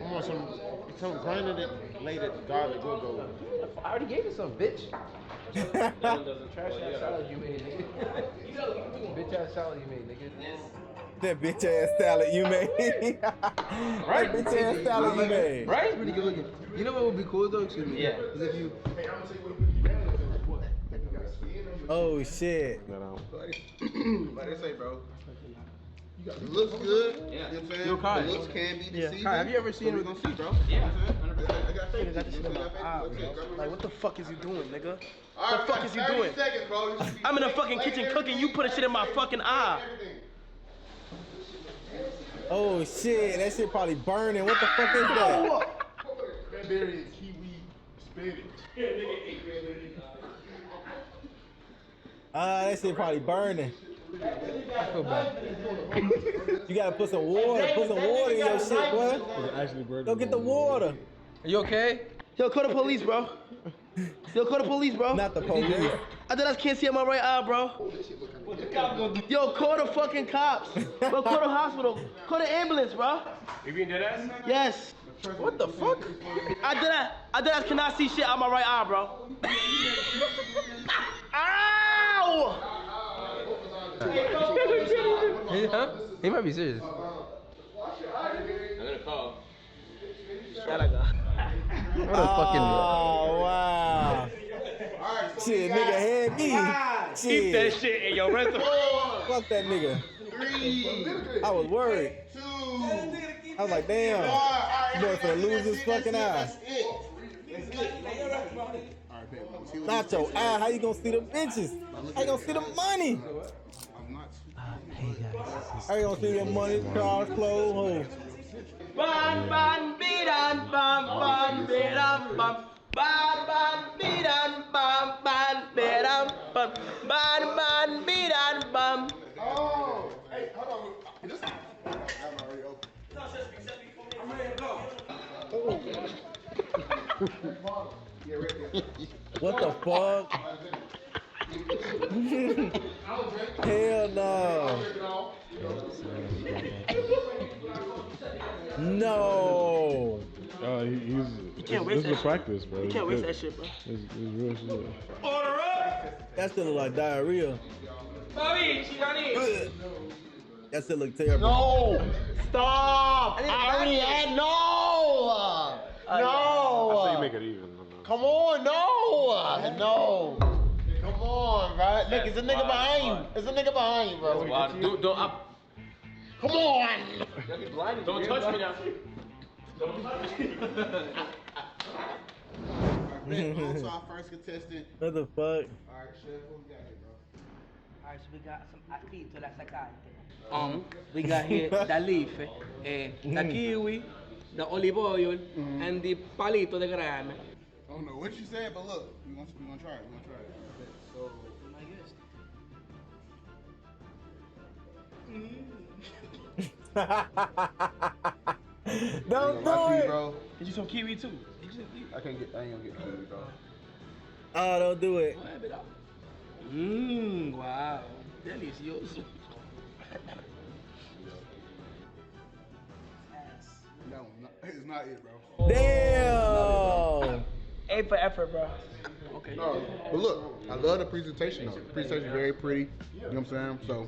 [SPEAKER 10] I want some grinded it, laid it, garlic, we'll go.
[SPEAKER 4] I already gave you some, bitch.
[SPEAKER 5] Trash ass
[SPEAKER 4] Salad you made, nigga. Bitch ass salad you made, nigga.
[SPEAKER 1] That bitch ass salad you made.
[SPEAKER 4] Right?
[SPEAKER 1] That bitch ass salad you made.
[SPEAKER 4] Right? It's pretty good looking. You know what would be cool though? Excuse me.
[SPEAKER 5] Yeah.
[SPEAKER 4] Is if you.
[SPEAKER 1] Oh shit.
[SPEAKER 6] Like they say, bro. It looks good. Yeah. You know what I'm saying?
[SPEAKER 4] Yo, Kai.
[SPEAKER 6] The looks can be deceiving.
[SPEAKER 4] Kai, have you ever seen
[SPEAKER 6] We're
[SPEAKER 4] it?
[SPEAKER 6] gonna see, bro.
[SPEAKER 5] Yeah.
[SPEAKER 6] I got faith.
[SPEAKER 2] Nigga got this shit in my eye, bro. Like, what the fuck is you doing, nigga?
[SPEAKER 6] All
[SPEAKER 2] The
[SPEAKER 6] right,
[SPEAKER 2] fuck is you
[SPEAKER 6] 30
[SPEAKER 2] doing?
[SPEAKER 6] seconds, bro.
[SPEAKER 2] I'm in the fucking kitchen cooking, you put a shit in my fucking eye.
[SPEAKER 1] Oh shit, that shit probably burning. What the fuck is that?
[SPEAKER 10] Cranberry and kiwi spinach.
[SPEAKER 1] That shit probably burning.
[SPEAKER 4] I feel bad.
[SPEAKER 1] You gotta put some water. Put some water in your shit, boy. Go get the water.
[SPEAKER 4] Are you okay?
[SPEAKER 2] Yo, call the police, bro. Yo, call the police, bro.
[SPEAKER 1] Not the police.
[SPEAKER 2] I just can't see in my right eye, bro. Yo, call the fucking cops. Bro, call the hospital. Call the ambulance, bro.
[SPEAKER 5] You being dead ass?
[SPEAKER 2] Yes. What the fuck? I just cannot see shit out my right eye, bro. Ow!
[SPEAKER 4] Huh? He might be serious.
[SPEAKER 5] I'm gonna call.
[SPEAKER 1] Oh wow. Shit, nigga had me.
[SPEAKER 2] Keep that shit in your reservoir.
[SPEAKER 1] Fuck that nigga.
[SPEAKER 6] 3,
[SPEAKER 1] I was worried.
[SPEAKER 6] 2,
[SPEAKER 1] I was like, damn. Boy, finna lose his fucking eye.
[SPEAKER 6] That's it.
[SPEAKER 1] Not your eye. How you gonna see the bitches? How you gonna see the money? How you gonna see the money? Cars, clothes, hoes.
[SPEAKER 2] Ban ban bidan bam bam bidan bam. Ban ban bidan bam ban bidan bam. Ban ban bidan bam.
[SPEAKER 10] Oh, hey, hold on. This I'm already open.
[SPEAKER 1] What the fuck? Hell no. No.
[SPEAKER 8] He's
[SPEAKER 2] can't waste
[SPEAKER 8] this is
[SPEAKER 2] that
[SPEAKER 8] practice, bro.
[SPEAKER 2] You can't waste that shit, bro.
[SPEAKER 8] It's real shit.
[SPEAKER 2] Order up.
[SPEAKER 1] That shit look like diarrhea.
[SPEAKER 2] Bobby,
[SPEAKER 1] Ugh. That shit look terrible.
[SPEAKER 10] No! Stop! I already had no! No!
[SPEAKER 8] I say you make it even.
[SPEAKER 10] Come on, no! No! Come on, right? Look, it's a nigga behind you. It's a nigga behind you, bro. Come on!
[SPEAKER 5] Don't touch me now.
[SPEAKER 6] On to our first contestant.
[SPEAKER 1] What the fuck?
[SPEAKER 6] Alright, Chef, what we got here, bro?
[SPEAKER 7] Alright, so we got some atito la sacante. We got here the leaf, the kiwi, the olive oil, and the palito de grame.
[SPEAKER 6] I don't know what you said, but look, we gonna try it. We're gonna try it. So,
[SPEAKER 1] Don't do it.
[SPEAKER 6] bro.
[SPEAKER 2] Get you some kiwi too.
[SPEAKER 6] I ain't gonna get kiwi, bro.
[SPEAKER 1] Oh, don't do it.
[SPEAKER 2] Wow. Delicioso.
[SPEAKER 6] No, it's not it, bro.
[SPEAKER 1] Damn.
[SPEAKER 2] A for effort, bro. Okay.
[SPEAKER 6] No, but look, I love the presentation though. The presentation is very pretty. You know what I'm saying? So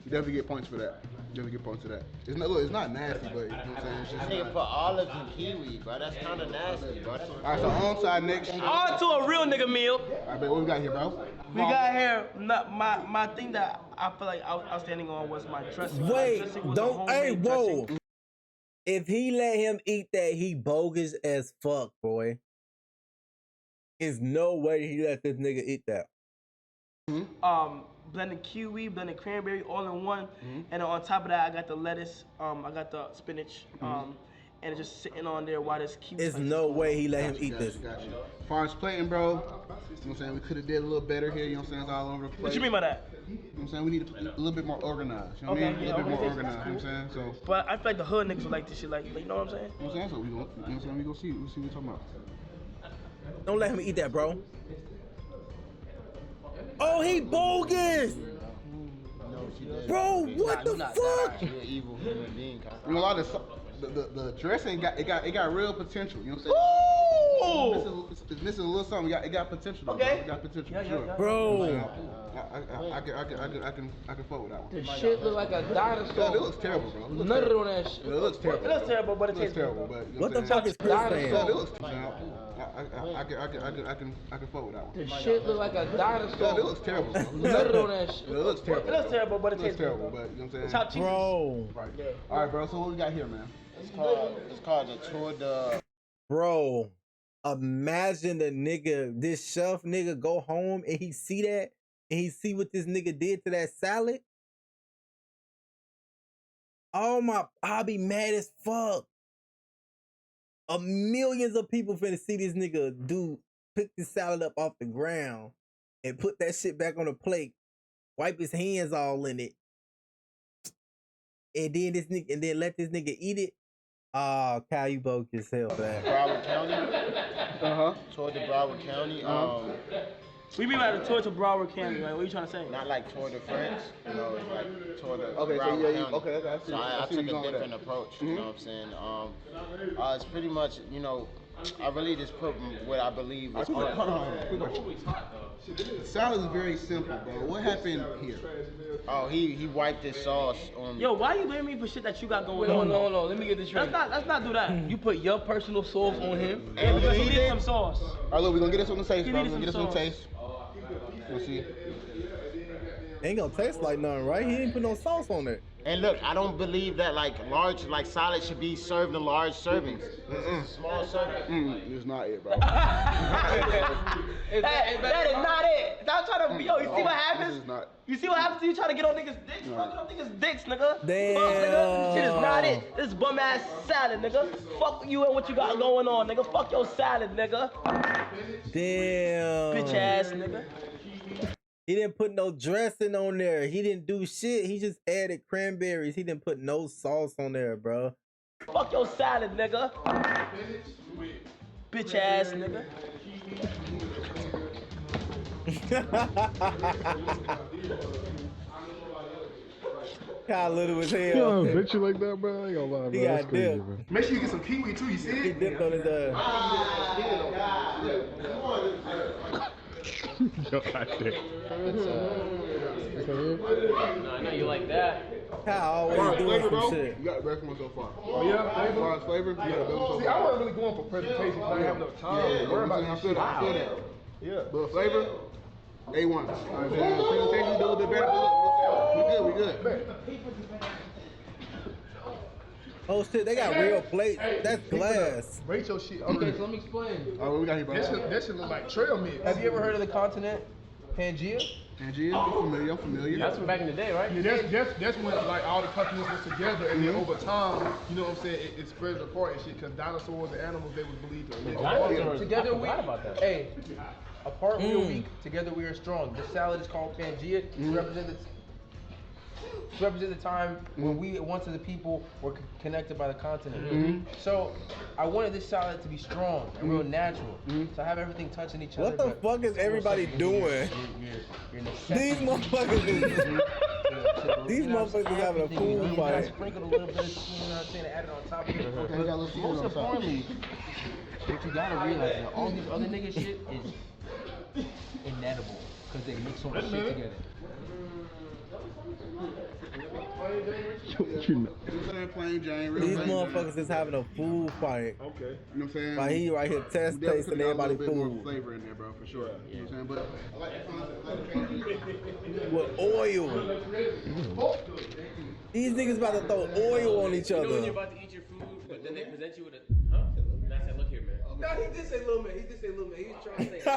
[SPEAKER 6] you definitely get points for that. Definitely get points for that. It's not nasty, but you know what I'm saying? It's just
[SPEAKER 10] Nigga put olives and kiwi, bro. That's kind of nasty, bro.
[SPEAKER 6] Alright, so onside next.
[SPEAKER 2] On to a real nigga meal.
[SPEAKER 6] Alright, babe, what we got here, bro?
[SPEAKER 2] We got here. My thing that I feel like I was outstanding on was my dressing.
[SPEAKER 1] Wait,
[SPEAKER 2] My dressing was a
[SPEAKER 1] don't. Hey,
[SPEAKER 2] homemade
[SPEAKER 1] whoa.
[SPEAKER 2] dressing.
[SPEAKER 1] If he let him eat that, he bogus as fuck, boy. There's no way he let this nigga eat that.
[SPEAKER 2] Blended kiwi, blended cranberry, all in one. And on top of that, I got the lettuce. I got the spinach. And it's just sitting on there while this kiwi.
[SPEAKER 1] There's no way he let him eat this.
[SPEAKER 6] Got you. As far as plating, bro, you know what I'm saying? We could have did a little better here, you know what I'm saying? It's all over the place.
[SPEAKER 2] What you mean by that?
[SPEAKER 6] You know what I'm saying? We need to be a little bit more organized. You know what I mean?
[SPEAKER 2] Okay,
[SPEAKER 6] A little bit more
[SPEAKER 2] organization
[SPEAKER 6] organized, you know what I'm saying? So,
[SPEAKER 2] But I feel like the hood niggas would like this shit. Like, you know what I'm saying?
[SPEAKER 6] you know what I'm saying? So we go, you know what I'm saying? We go see what we're talking about.
[SPEAKER 1] Don't let him eat that, bro. Oh, he bogus! Bro, what the fuck?
[SPEAKER 10] You're an evil human being.
[SPEAKER 6] You know, a lot of the dressing it got real potential. You know what I'm saying? It's missing a little something. It got potential.
[SPEAKER 2] Okay.
[SPEAKER 6] It got potential for sure.
[SPEAKER 1] Bro.
[SPEAKER 6] I can fuck with that one.
[SPEAKER 7] The shit look like a dinosaur.
[SPEAKER 6] It looks terrible, bro.
[SPEAKER 7] Nutted on that shit.
[SPEAKER 6] It looks terrible.
[SPEAKER 2] It looks terrible, but it tastes
[SPEAKER 6] terrible. But
[SPEAKER 1] what the fuck is Chris saying?
[SPEAKER 6] It looks terrible. I can fuck with that one.
[SPEAKER 7] The shit look like a dinosaur.
[SPEAKER 6] It looks terrible.
[SPEAKER 7] Nutted on that shit.
[SPEAKER 6] It looks terrible.
[SPEAKER 2] It looks terrible, but it tastes
[SPEAKER 6] terrible. But you know what I'm saying?
[SPEAKER 2] Chopped cheese.
[SPEAKER 1] Bro.
[SPEAKER 6] Right. All right, bro. So what we got here, man?
[SPEAKER 10] It's called the Tour de.
[SPEAKER 1] Bro, imagine the nigga, this chef nigga go home and he see that and he see what this nigga did to that salad. Oh my, I'll be mad as fuck. Millions of people finna see this nigga pick this salad up off the ground and put that shit back on the plate, wipe his hands all in it, and then let this nigga eat it. Oh, Kyle, you both yourself back.
[SPEAKER 10] Broward County. Toward the Broward County.
[SPEAKER 2] We mean like the tour to Broward County, like what are you trying to say?
[SPEAKER 10] Not like Tour de France, you know, it's like Tour de
[SPEAKER 6] Okay,
[SPEAKER 10] Broward
[SPEAKER 6] so yeah,
[SPEAKER 10] County.
[SPEAKER 6] okay, I see.
[SPEAKER 10] So I
[SPEAKER 6] see
[SPEAKER 10] took
[SPEAKER 6] you
[SPEAKER 10] a
[SPEAKER 6] going
[SPEAKER 10] different
[SPEAKER 6] with that.
[SPEAKER 10] approach, you know what I'm saying? It's pretty much, you know, I really just put what I believe is
[SPEAKER 6] Hold on. The salad is very simple, bro. What happened here?
[SPEAKER 10] Oh, he wiped his sauce on.
[SPEAKER 2] Yo, why you blaming me for shit that you got going on?
[SPEAKER 7] Hold on. Let me get this straight.
[SPEAKER 2] Let's not do that.
[SPEAKER 7] You put your personal sauce on him.
[SPEAKER 2] Yeah, because he needs some sauce.
[SPEAKER 6] All right, look, we're gonna get this on the taste,
[SPEAKER 2] He
[SPEAKER 6] bro. We're
[SPEAKER 2] needed
[SPEAKER 6] gonna get this
[SPEAKER 2] some
[SPEAKER 6] on the taste. We'll see.
[SPEAKER 1] Ain't gonna taste like nothing, right? He ain't put no sauce on it.
[SPEAKER 10] And look, I don't believe that like salad should be served in large servings. Small servings.
[SPEAKER 6] It's not it, bro.
[SPEAKER 2] That is not it. Stop trying to be. Yo, you see what happens?
[SPEAKER 6] This is not.
[SPEAKER 2] You see what happens when you try to get on niggas' dicks? Fucking on niggas' dicks, nigga.
[SPEAKER 1] Damn.
[SPEAKER 2] Fuck, nigga. Shit is not it. This bum ass salad, nigga. Fuck you and what you got going on, nigga. Fuck your salad, nigga.
[SPEAKER 1] Damn.
[SPEAKER 2] Bitch ass, nigga.
[SPEAKER 1] He didn't put no dressing on there. He didn't do shit. He just added cranberries. He didn't put no sauce on there, bro.
[SPEAKER 2] Fuck your salad, nigga. Bitch ass, nigga.
[SPEAKER 1] Kyle little as hell.
[SPEAKER 8] Yo, bitch you like that, bro? I ain't gonna lie, bro.
[SPEAKER 1] He
[SPEAKER 8] That's
[SPEAKER 1] got
[SPEAKER 8] crazy,
[SPEAKER 1] dipped.
[SPEAKER 8] bro.
[SPEAKER 6] Make sure you get some kiwi too. You see
[SPEAKER 1] He
[SPEAKER 6] it?
[SPEAKER 1] dipped on his
[SPEAKER 8] Yo, I did.
[SPEAKER 5] No, I know you like that.
[SPEAKER 1] Kyle always doing
[SPEAKER 6] Flavor,
[SPEAKER 1] some
[SPEAKER 6] bro.
[SPEAKER 1] shit.
[SPEAKER 6] You got the best one so far.
[SPEAKER 8] Oh, yeah?
[SPEAKER 6] As far as flavor, you got the best one so
[SPEAKER 8] See, I
[SPEAKER 6] far.
[SPEAKER 8] wasn't really going for presentation. I didn't have enough time.
[SPEAKER 6] Yeah,
[SPEAKER 8] Worry about
[SPEAKER 6] I feel that. I feel that.
[SPEAKER 8] Yeah.
[SPEAKER 6] But flavor, A1. You know what I'm saying? Presentation, do a little bit better. But look, we good.
[SPEAKER 1] Oh shit, they got real plates. That's glass.
[SPEAKER 8] Rate your shit.
[SPEAKER 7] Okay, so let me explain.
[SPEAKER 6] All right, what we got here, bro?
[SPEAKER 8] That shit look like trail mix.
[SPEAKER 7] Have you ever heard of the continent Pangea?
[SPEAKER 6] Angie, I'm familiar.
[SPEAKER 5] That's from back in the day, right?
[SPEAKER 8] Yeah, that's when like all the continents was together, and then over time, you know what I'm saying, it spreads apart and shit. Cause dinosaurs and animals, they was believed to live.
[SPEAKER 5] Dinosaurs.
[SPEAKER 7] Together
[SPEAKER 5] I
[SPEAKER 7] we.
[SPEAKER 5] forgot about that.
[SPEAKER 7] Hey, apart we are weak, together we are strong. This salad is called Pangea to represent the time when we, once as a people, were connected by the continent. So, I wanted this salad to be strong and real natural. So I have everything touching each other.
[SPEAKER 1] What the fuck is everybody doing? These motherfuckers is having a food
[SPEAKER 7] I
[SPEAKER 1] fight.
[SPEAKER 7] sprinkled a little bit of, you know what I'm saying, added on top of it.
[SPEAKER 6] Okay, you got a little seasoning
[SPEAKER 7] Most
[SPEAKER 6] on top.
[SPEAKER 7] importantly, what you gotta realize is that all these other nigga shit is inedible because they mix so much shit together.
[SPEAKER 6] Plain Jane, real
[SPEAKER 1] These
[SPEAKER 6] plain
[SPEAKER 1] motherfuckers is having a food fight.
[SPEAKER 8] Okay.
[SPEAKER 6] Jane. You know what I'm saying?
[SPEAKER 1] Like he right here test
[SPEAKER 6] We definitely
[SPEAKER 1] tasting
[SPEAKER 6] put a
[SPEAKER 1] everybody
[SPEAKER 6] little bit more
[SPEAKER 1] food
[SPEAKER 6] flavor in there, bro, for sure. You know what I'm saying? But I like that.
[SPEAKER 1] with oil. These niggas about to throw oil on each
[SPEAKER 5] You know when you're
[SPEAKER 1] other.
[SPEAKER 5] about to eat your food, but then they present you with a, huh? And I said, look here, man.
[SPEAKER 7] No, he did say little man. He did say little man. He was trying to say.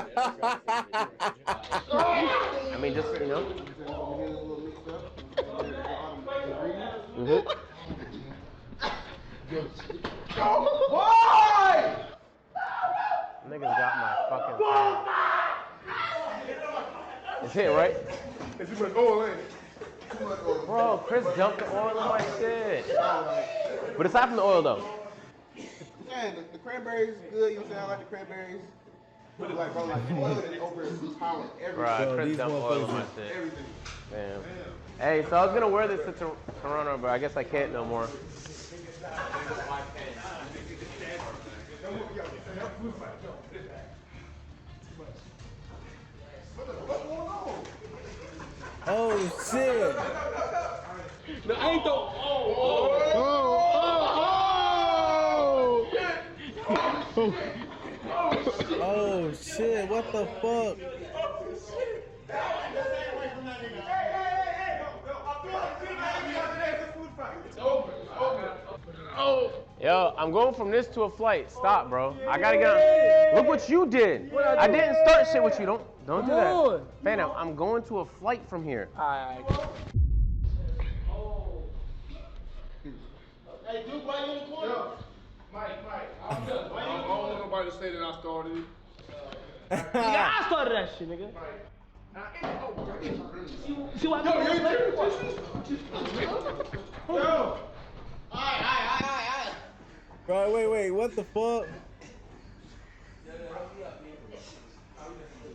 [SPEAKER 5] I mean, just, you know. Niggas got my fucking phone. It's hit, right?
[SPEAKER 8] It's too much oil in it.
[SPEAKER 5] Bro, Chris dumped the oil in my shit. But aside from the oil, though.
[SPEAKER 6] Man, the cranberries is good, you know what I'm saying? I like the cranberries. Like, bro, like, overpowering everything.
[SPEAKER 5] Right, Chris dumped oil on my shit. Damn. Hey, so I was gonna wear this to Toronto, but I guess I can't no more.
[SPEAKER 1] Oh shit!
[SPEAKER 2] No, I ain't throw.
[SPEAKER 1] Oh shit! What the fuck?
[SPEAKER 5] Yo, I'm going from this to a flight. Stop, bro. I gotta get on. Look what you did. I didn't start shit with you. Don't do that. Fanum, I'm going to a flight from here.
[SPEAKER 2] Alright.
[SPEAKER 10] Hey, Duke, why you in the corner?
[SPEAKER 8] Mike, I don't want nobody to say that I started it.
[SPEAKER 2] Nigga, I started that shit, nigga. See what I
[SPEAKER 10] Yo. Alright.
[SPEAKER 1] Bro, wait, what the fuck?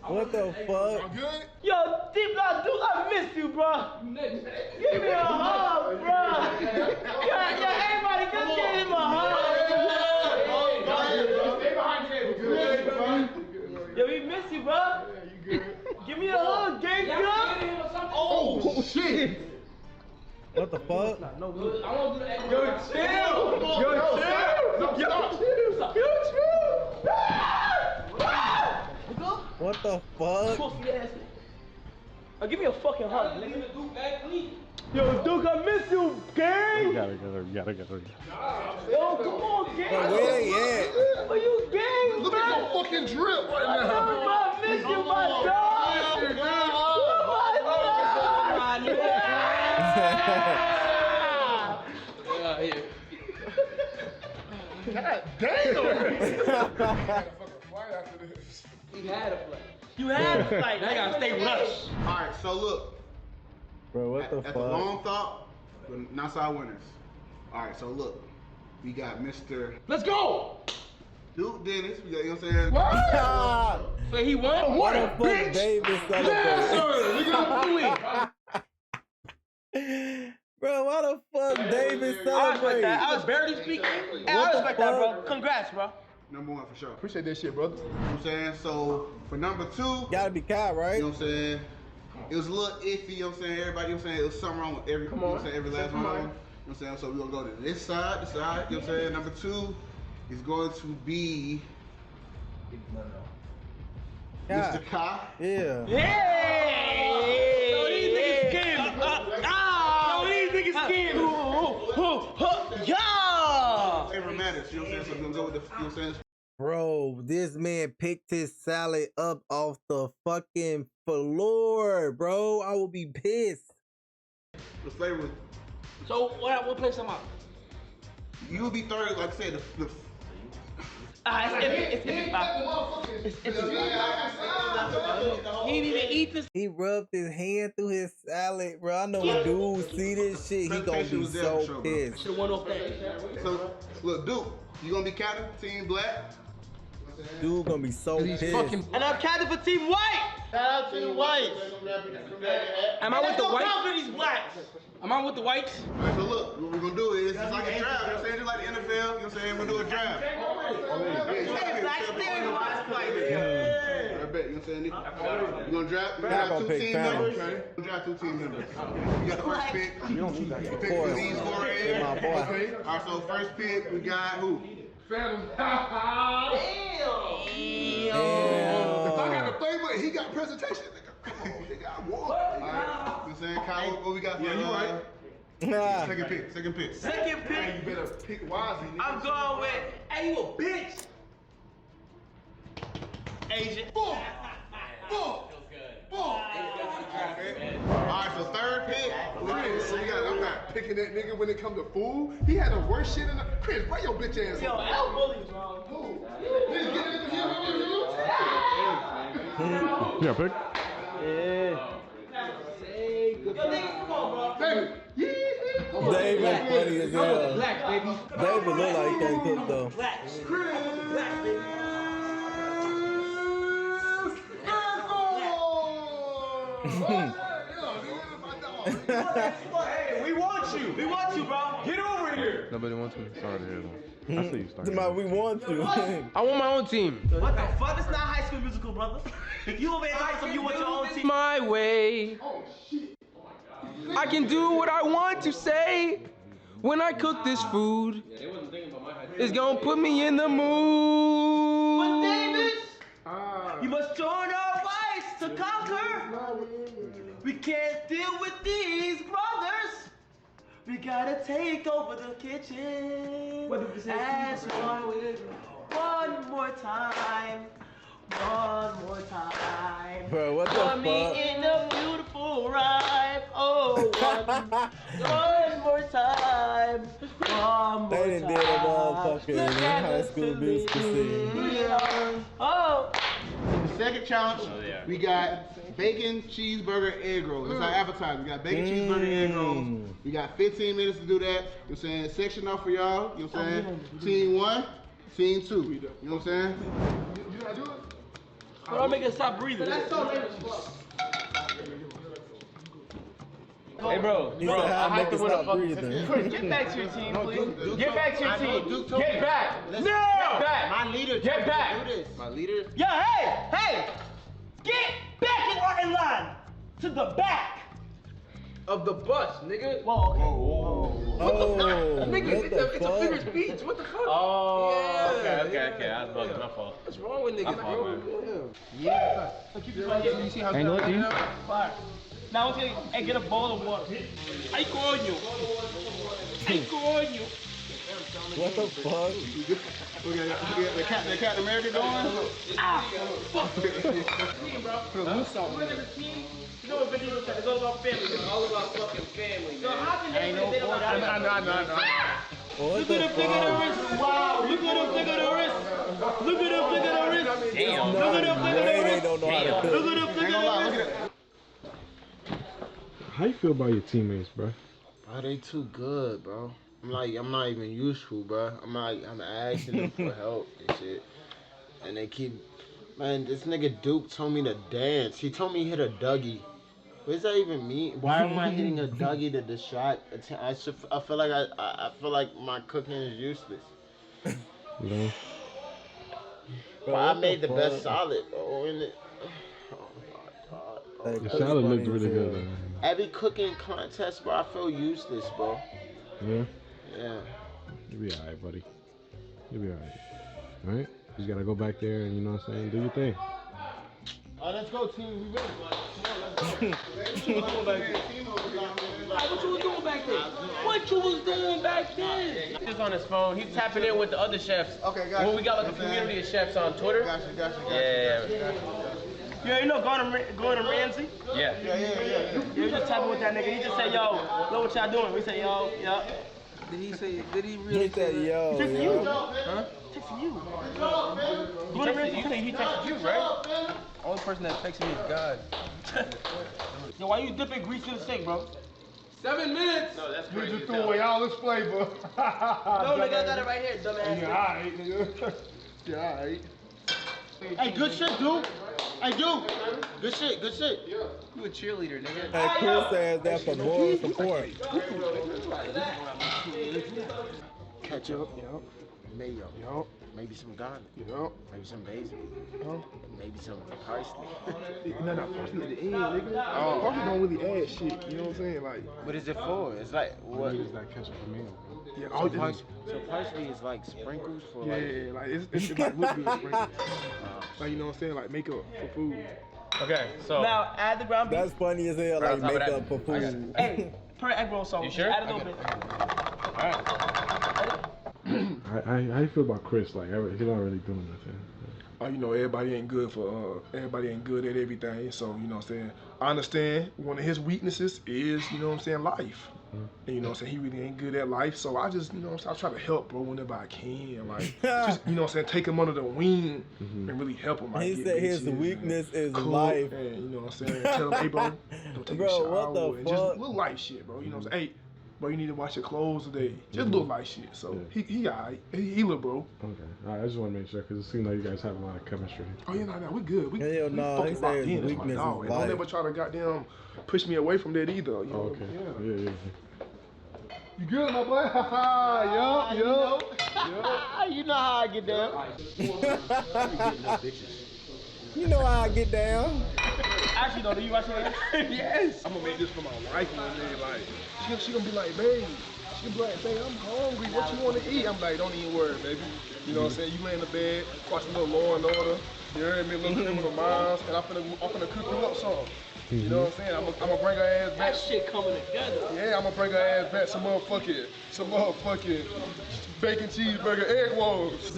[SPEAKER 1] What the fuck?
[SPEAKER 8] I'm good?
[SPEAKER 2] Yo, Deep God, Duke, I miss you, bro. Give me a hug, bro. Yo, everybody, come give him a hug.
[SPEAKER 8] Stay behind table.
[SPEAKER 2] Yo, we miss you, bro. Give me a hug, gang.
[SPEAKER 8] Oh, shit.
[SPEAKER 1] What the fuck?
[SPEAKER 2] Yo,
[SPEAKER 1] What the fuck?
[SPEAKER 2] Give me a fucking hug, nigga. Yo, Duke, I miss you, gang.
[SPEAKER 9] You gotta go.
[SPEAKER 2] Yo, come on, gang.
[SPEAKER 1] Bro, where they at?
[SPEAKER 2] Are you gang,
[SPEAKER 8] Look at your fucking drip right
[SPEAKER 2] I
[SPEAKER 8] now.
[SPEAKER 2] miss you, my dog.
[SPEAKER 8] God damn.
[SPEAKER 2] You had a flight. You had a flight. Now you gotta stay with us.
[SPEAKER 6] All right, so look.
[SPEAKER 1] Bro, what the
[SPEAKER 6] That's a
[SPEAKER 1] fuck?
[SPEAKER 6] long thought, but not our winners. All right, so look. We got Mr.
[SPEAKER 2] Let's go.
[SPEAKER 6] Duke Dennis. We got, you know what I'm saying?
[SPEAKER 2] So he won?
[SPEAKER 1] What the fuck Davis celebrating? Bro, why the fuck Davis celebrating?
[SPEAKER 2] I was barely speaking. Hey, I respect that, bro. Congrats, bro.
[SPEAKER 6] Number one for sure.
[SPEAKER 8] Appreciate that shit, brother.
[SPEAKER 6] You know what I'm saying? So for number two,
[SPEAKER 1] Gotta be Kyle, right?
[SPEAKER 6] you know what I'm saying? It was a little iffy, you know what I'm saying? Everybody, you know what I'm saying? It was something wrong with every, you know what I'm saying? Every last one of them. You know what I'm saying? So we're gonna go to this side, you know what I'm saying? Number two is going to be Mr. Kai.
[SPEAKER 1] Yeah.
[SPEAKER 2] Hey! Yo, these niggas came. Yo, these niggas came. Yeah!
[SPEAKER 6] Favorite matters, you know what I'm saying? So we're gonna go with the, you know what I'm saying?
[SPEAKER 1] Bro, this man picked his salad up off the fucking floor, bro. I will be pissed.
[SPEAKER 6] The flavor was,
[SPEAKER 2] So, what place am I?
[SPEAKER 6] you would be third, like I said, the
[SPEAKER 2] It's He didn't even eat this.
[SPEAKER 1] He rubbed his hand through his salad, bro. I know dude see this shit, he gonna be so pissed.
[SPEAKER 2] Should've won off that.
[SPEAKER 6] So, look, Duke, you gonna be captain, Team Black?
[SPEAKER 1] Dude gonna be so pissed.
[SPEAKER 2] And I'm captain for Team White.
[SPEAKER 10] Shout out to the whites.
[SPEAKER 2] Am I with the whites? Am I with the whites?
[SPEAKER 6] All right, so look, what we're gonna do is, it's like a draft, you know what I'm saying? Just like the NFL, you know what I'm saying? We're gonna do a draft. I bet, you know what I'm saying? You're gonna draft, you got two team members. You draft two team members. You got the first pick. You pick these four right here.
[SPEAKER 1] My boy.
[SPEAKER 6] All right, so first pick, we got who?
[SPEAKER 8] Fanum.
[SPEAKER 10] Damn.
[SPEAKER 8] If I got the flavor, he got presentation. He got war.
[SPEAKER 6] All right, you know what I'm saying? Kyle, what we got for
[SPEAKER 8] you right.
[SPEAKER 6] Second pick.
[SPEAKER 2] Second pick.
[SPEAKER 8] Hey, you better pick wisely. Nigga.
[SPEAKER 2] I'm going with. Hey, you a bitch. Asian.
[SPEAKER 6] All right, so third pick.
[SPEAKER 8] I'm not picking that nigga when it comes to food. He had the worst shit in the. Chris, bring your bitch ass
[SPEAKER 2] Yo,
[SPEAKER 8] on.
[SPEAKER 2] L bully, bro.
[SPEAKER 8] Nigga, get in the
[SPEAKER 9] Yeah, pick.
[SPEAKER 2] Yo, niggas, come on, bro.
[SPEAKER 8] David.
[SPEAKER 1] David funny as hell.
[SPEAKER 2] Black, baby.
[SPEAKER 1] David look like he can't cook though.
[SPEAKER 2] Black. Black, baby. Hey, we want you. We want you, bro. Get over here.
[SPEAKER 4] Nobody wants me. Sorry to hear that.
[SPEAKER 9] I see you starting.
[SPEAKER 1] Somebody, we want you.
[SPEAKER 4] I want my own team.
[SPEAKER 2] What the fuck? It's not High School Musical, brother. You over here like some, you want your own team.
[SPEAKER 4] My way. I can do what I want to say when I cook this food. It's gonna put me in the mood.
[SPEAKER 2] But Davis, you must join our fights to conquer. We can't deal with these brothers. We gotta take over the kitchen. As one more time. One more time.
[SPEAKER 1] Bro, what the
[SPEAKER 2] Put
[SPEAKER 1] fuck?
[SPEAKER 2] me in a beautiful rhyme. Oh, one more time. One more
[SPEAKER 1] They done did a motherfucking High School Musical scene.
[SPEAKER 2] Oh.
[SPEAKER 6] The second challenge, we got bacon, cheeseburger, egg rolls. That's our appetizer. We got bacon, cheeseburger, egg rolls. We got 15 minutes to do that. You know what I'm saying? Section off for y'all. You know what I'm saying? Team 1, team 2. You know what I'm saying?
[SPEAKER 8] You gotta do it?
[SPEAKER 2] Bro, I'm making stop breathing.
[SPEAKER 5] Hey, bro,
[SPEAKER 1] He said,
[SPEAKER 5] I
[SPEAKER 1] how
[SPEAKER 5] have to
[SPEAKER 1] to
[SPEAKER 5] win a
[SPEAKER 1] stop
[SPEAKER 5] fucking
[SPEAKER 1] breathing.
[SPEAKER 5] Get back to your team, please. Get back to your team. Get back. No! Get back.
[SPEAKER 10] My leader.
[SPEAKER 5] Get back.
[SPEAKER 10] Do this.
[SPEAKER 4] My leader?
[SPEAKER 2] Yeah, hey! Get back in line. To the back.
[SPEAKER 4] Of the bus, nigga.
[SPEAKER 2] Whoa, okay.
[SPEAKER 1] Oh,
[SPEAKER 4] Nigga,
[SPEAKER 1] what the
[SPEAKER 4] it's a
[SPEAKER 1] fuck?
[SPEAKER 4] figure speech. What the fuck?
[SPEAKER 5] Oh,
[SPEAKER 4] Yeah.
[SPEAKER 5] okay. I was bugging. My fault.
[SPEAKER 4] What's wrong with niggas, bro?
[SPEAKER 10] Yeah.
[SPEAKER 4] You see how
[SPEAKER 9] Angle it, dude.
[SPEAKER 2] Fire. Now let's get a bowl of water. Ay, coño. Ay, coño.
[SPEAKER 1] What the fuck?
[SPEAKER 6] We got the Captain America going.
[SPEAKER 2] Ah, fuck. You know what video is? It's all about family. It's all about fucking family, man. So how can they say that about family?
[SPEAKER 1] What
[SPEAKER 2] Look
[SPEAKER 1] the
[SPEAKER 2] at him, look at the
[SPEAKER 1] fuck?
[SPEAKER 2] wrist. Wow, look at him, look at the wrist. Look at him, look at the wrist.
[SPEAKER 5] Damn.
[SPEAKER 2] Look at him, look at
[SPEAKER 1] They
[SPEAKER 2] the wrist.
[SPEAKER 1] don't know how to
[SPEAKER 2] Look
[SPEAKER 1] cook.
[SPEAKER 2] at him, look at the wrist.
[SPEAKER 8] How you feel about your teammates, bro?
[SPEAKER 10] Bro, they too good, bro. I'm not even useful, bro. I'm asking them for help and shit. And they keep, man, this nigga Duke told me to dance. He told me hit a Dougie. What does that even mean? Why am I hitting a Dougie to distract? I feel like I feel like my cooking is useless.
[SPEAKER 8] You know?
[SPEAKER 10] Bro, I made the best salad, bro. And it, oh my god, bro.
[SPEAKER 8] The salad looked really good, man.
[SPEAKER 10] Every cooking contest, bro, I feel useless, bro.
[SPEAKER 8] Yeah?
[SPEAKER 10] Yeah.
[SPEAKER 8] You'll be alright, buddy. You'll be alright. Alright? You just gotta go back there and, you know what I'm saying, do your thing.
[SPEAKER 10] Alright, let's go, team. We ready.
[SPEAKER 2] What you was doing back there? What you was doing back there?
[SPEAKER 5] He's on his phone. He's tapping in with the other chefs.
[SPEAKER 6] Okay, gotcha.
[SPEAKER 5] Well, we got like a community of chefs on Twitter.
[SPEAKER 6] Gotcha.
[SPEAKER 5] Yeah.
[SPEAKER 2] You know Gordon Ramsay?
[SPEAKER 5] Yeah.
[SPEAKER 2] You just tapping with that nigga. He just said, yo, look what y'all doing. We say, yo, yeah.
[SPEAKER 4] Did he really
[SPEAKER 1] He said, yo,
[SPEAKER 2] Texting
[SPEAKER 1] yo.
[SPEAKER 2] you. Huh? Texting you. Gordon Ramsay, he texted you, right?
[SPEAKER 4] Only person that texts me is God.
[SPEAKER 2] Yo, why you dipping grease in the sink, bro?
[SPEAKER 4] 7 minutes.
[SPEAKER 5] No, that's
[SPEAKER 8] You
[SPEAKER 5] crazy.
[SPEAKER 8] just threw away all this flavor.
[SPEAKER 2] No, nigga, I got it right here, dumbass.
[SPEAKER 8] Yeah, alright, nigga. Yeah, alright.
[SPEAKER 10] Hey, good shit, dude. Hey, dude. Good shit.
[SPEAKER 4] You a cheerleader, nigga.
[SPEAKER 1] Hey, Chris says that for moral support.
[SPEAKER 10] Ketchup.
[SPEAKER 8] Yup.
[SPEAKER 10] Mayo.
[SPEAKER 8] Yup.
[SPEAKER 10] Maybe some garlic.
[SPEAKER 8] Yup.
[SPEAKER 10] Maybe some basil.
[SPEAKER 8] Yup.
[SPEAKER 10] Maybe some parsley.
[SPEAKER 8] No, parsley at the end, nigga. Parsley don't really add shit, you know what I'm saying? Like,
[SPEAKER 10] What is it for? It's like what?
[SPEAKER 8] it's like ketchup for meal, bro. Yeah,
[SPEAKER 10] So,
[SPEAKER 8] all this.
[SPEAKER 10] so parsley is like sprinkles for
[SPEAKER 8] Yeah,
[SPEAKER 10] like.
[SPEAKER 8] like it's like whipped cream sprinkles. Like, you know what I'm saying? Like makeup for food.
[SPEAKER 5] Okay, so.
[SPEAKER 2] Now, add the ground beef.
[SPEAKER 1] That's funny as hell,
[SPEAKER 5] Right
[SPEAKER 1] like
[SPEAKER 5] on top of
[SPEAKER 1] makeup
[SPEAKER 5] that.
[SPEAKER 1] for food.
[SPEAKER 2] Hey, put an egg roll song.
[SPEAKER 5] You sure?
[SPEAKER 2] Add a little bit.
[SPEAKER 8] How you feel about Chris? Like, he not really doing nothing. You know, everybody ain't good at everything. So, you know what I'm saying? I understand one of his weaknesses is, you know what I'm saying, life. And you know what I'm saying, he really ain't good at life. So I just, you know what I'm saying, I try to help bro whenever I can. Like, just, you know what I'm saying, take him under the wing and really help him. Like,
[SPEAKER 1] He
[SPEAKER 8] get
[SPEAKER 1] said his
[SPEAKER 8] bitches
[SPEAKER 1] weakness
[SPEAKER 8] and
[SPEAKER 1] is
[SPEAKER 8] cook,
[SPEAKER 1] life.
[SPEAKER 8] And, you know what I'm saying, tell him, hey bro, don't take
[SPEAKER 1] Bro,
[SPEAKER 8] a shower.
[SPEAKER 1] what the
[SPEAKER 8] and just
[SPEAKER 1] fuck?
[SPEAKER 8] little life shit, bro. You know what I'm saying? Hey, bro, you need to wash your clothes today. Just look like shit. So he alright. He little bro.
[SPEAKER 11] Okay. All right, I just want to make sure because it seems like you guys have a lot of chemistry.
[SPEAKER 8] Oh yeah, no, we good. We
[SPEAKER 1] Hell no, he said his weakness is
[SPEAKER 8] and don't ever try to goddamn push me away from that either. You know?
[SPEAKER 11] Okay. Yeah.
[SPEAKER 8] You good, my boy? Yup.
[SPEAKER 10] You know how I get down.
[SPEAKER 1] You know how I get down.
[SPEAKER 2] Actually, though, do you watch it?
[SPEAKER 8] Yes. I'm gonna make this for my wife one day. Like, she gonna be like, babe. She gonna be like, babe, I'm hungry. What you wanna eat? I'm like, don't even worry, baby. You know what I'm saying? You lay in the bed, watch a little Law and Order. You heard me? A little Criminal Minds, and I'm finna cook you up some. You know what I'm saying? I'm gonna bring her ass back.
[SPEAKER 2] That shit coming together.
[SPEAKER 8] Yeah, I'm gonna bring her ass back some motherfucking bacon cheeseburger egg rolls.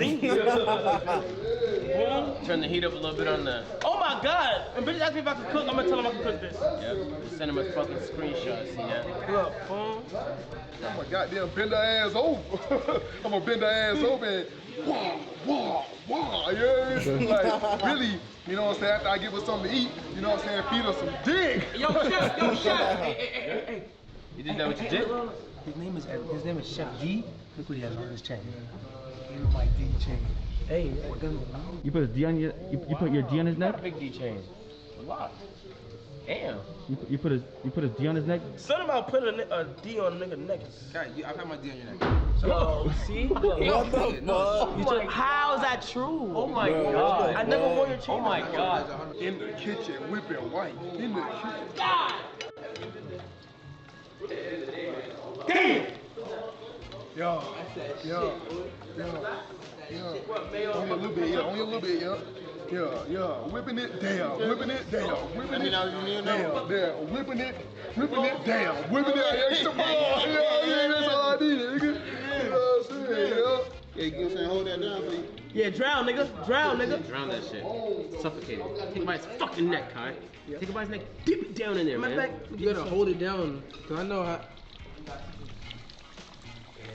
[SPEAKER 5] Turn the heat up a little bit on the.
[SPEAKER 2] Oh my God! When bitches ask me if I can cook, I'm gonna tell them I can cook this.
[SPEAKER 5] Yep. Send him a fucking screenshot. See that?
[SPEAKER 2] Look, fool.
[SPEAKER 8] I'm gonna goddamn bend her ass over. I'm gonna bend her ass over and wah. Yeah, like really. You know what I'm saying? After I give her something to eat, you know what I'm saying? Feed her some dick.
[SPEAKER 2] Yo, chef. Hey.
[SPEAKER 5] You did that what you did?
[SPEAKER 2] His name is Chef D. Look what he has on his chain. Give him my D chain. Hey,
[SPEAKER 9] You put a D on your, you put your D on his neck?
[SPEAKER 5] Big D chain. Wow. Damn.
[SPEAKER 9] You put a D on his neck?
[SPEAKER 2] Something about putting a D on a nigga's neck.
[SPEAKER 4] God, I've had my D on your neck.
[SPEAKER 2] So, see?
[SPEAKER 1] What the fuck?
[SPEAKER 2] How is that true?
[SPEAKER 5] Oh my God.
[SPEAKER 2] I never wore your chain.
[SPEAKER 5] Oh my God.
[SPEAKER 8] In the kitchen, whipping white. In the kitchen.
[SPEAKER 2] God! Damn!
[SPEAKER 8] Yo. Only a little bit, yeah. Whipping it down. Whipping it down. Whipping it down. Whipping it down. Whipping it extra more. Yeah, that's all I needed, nigga. You know what I'm saying, yeah.
[SPEAKER 10] Yeah, you can say hold that down, please.
[SPEAKER 2] Yeah, drown, nigga. Drown
[SPEAKER 5] Drown that shit. Suffocate it. Take it by his fucking neck, Kai. Take it by his neck. Dip it down in there, man.
[SPEAKER 4] You gotta hold it down, cause I know how.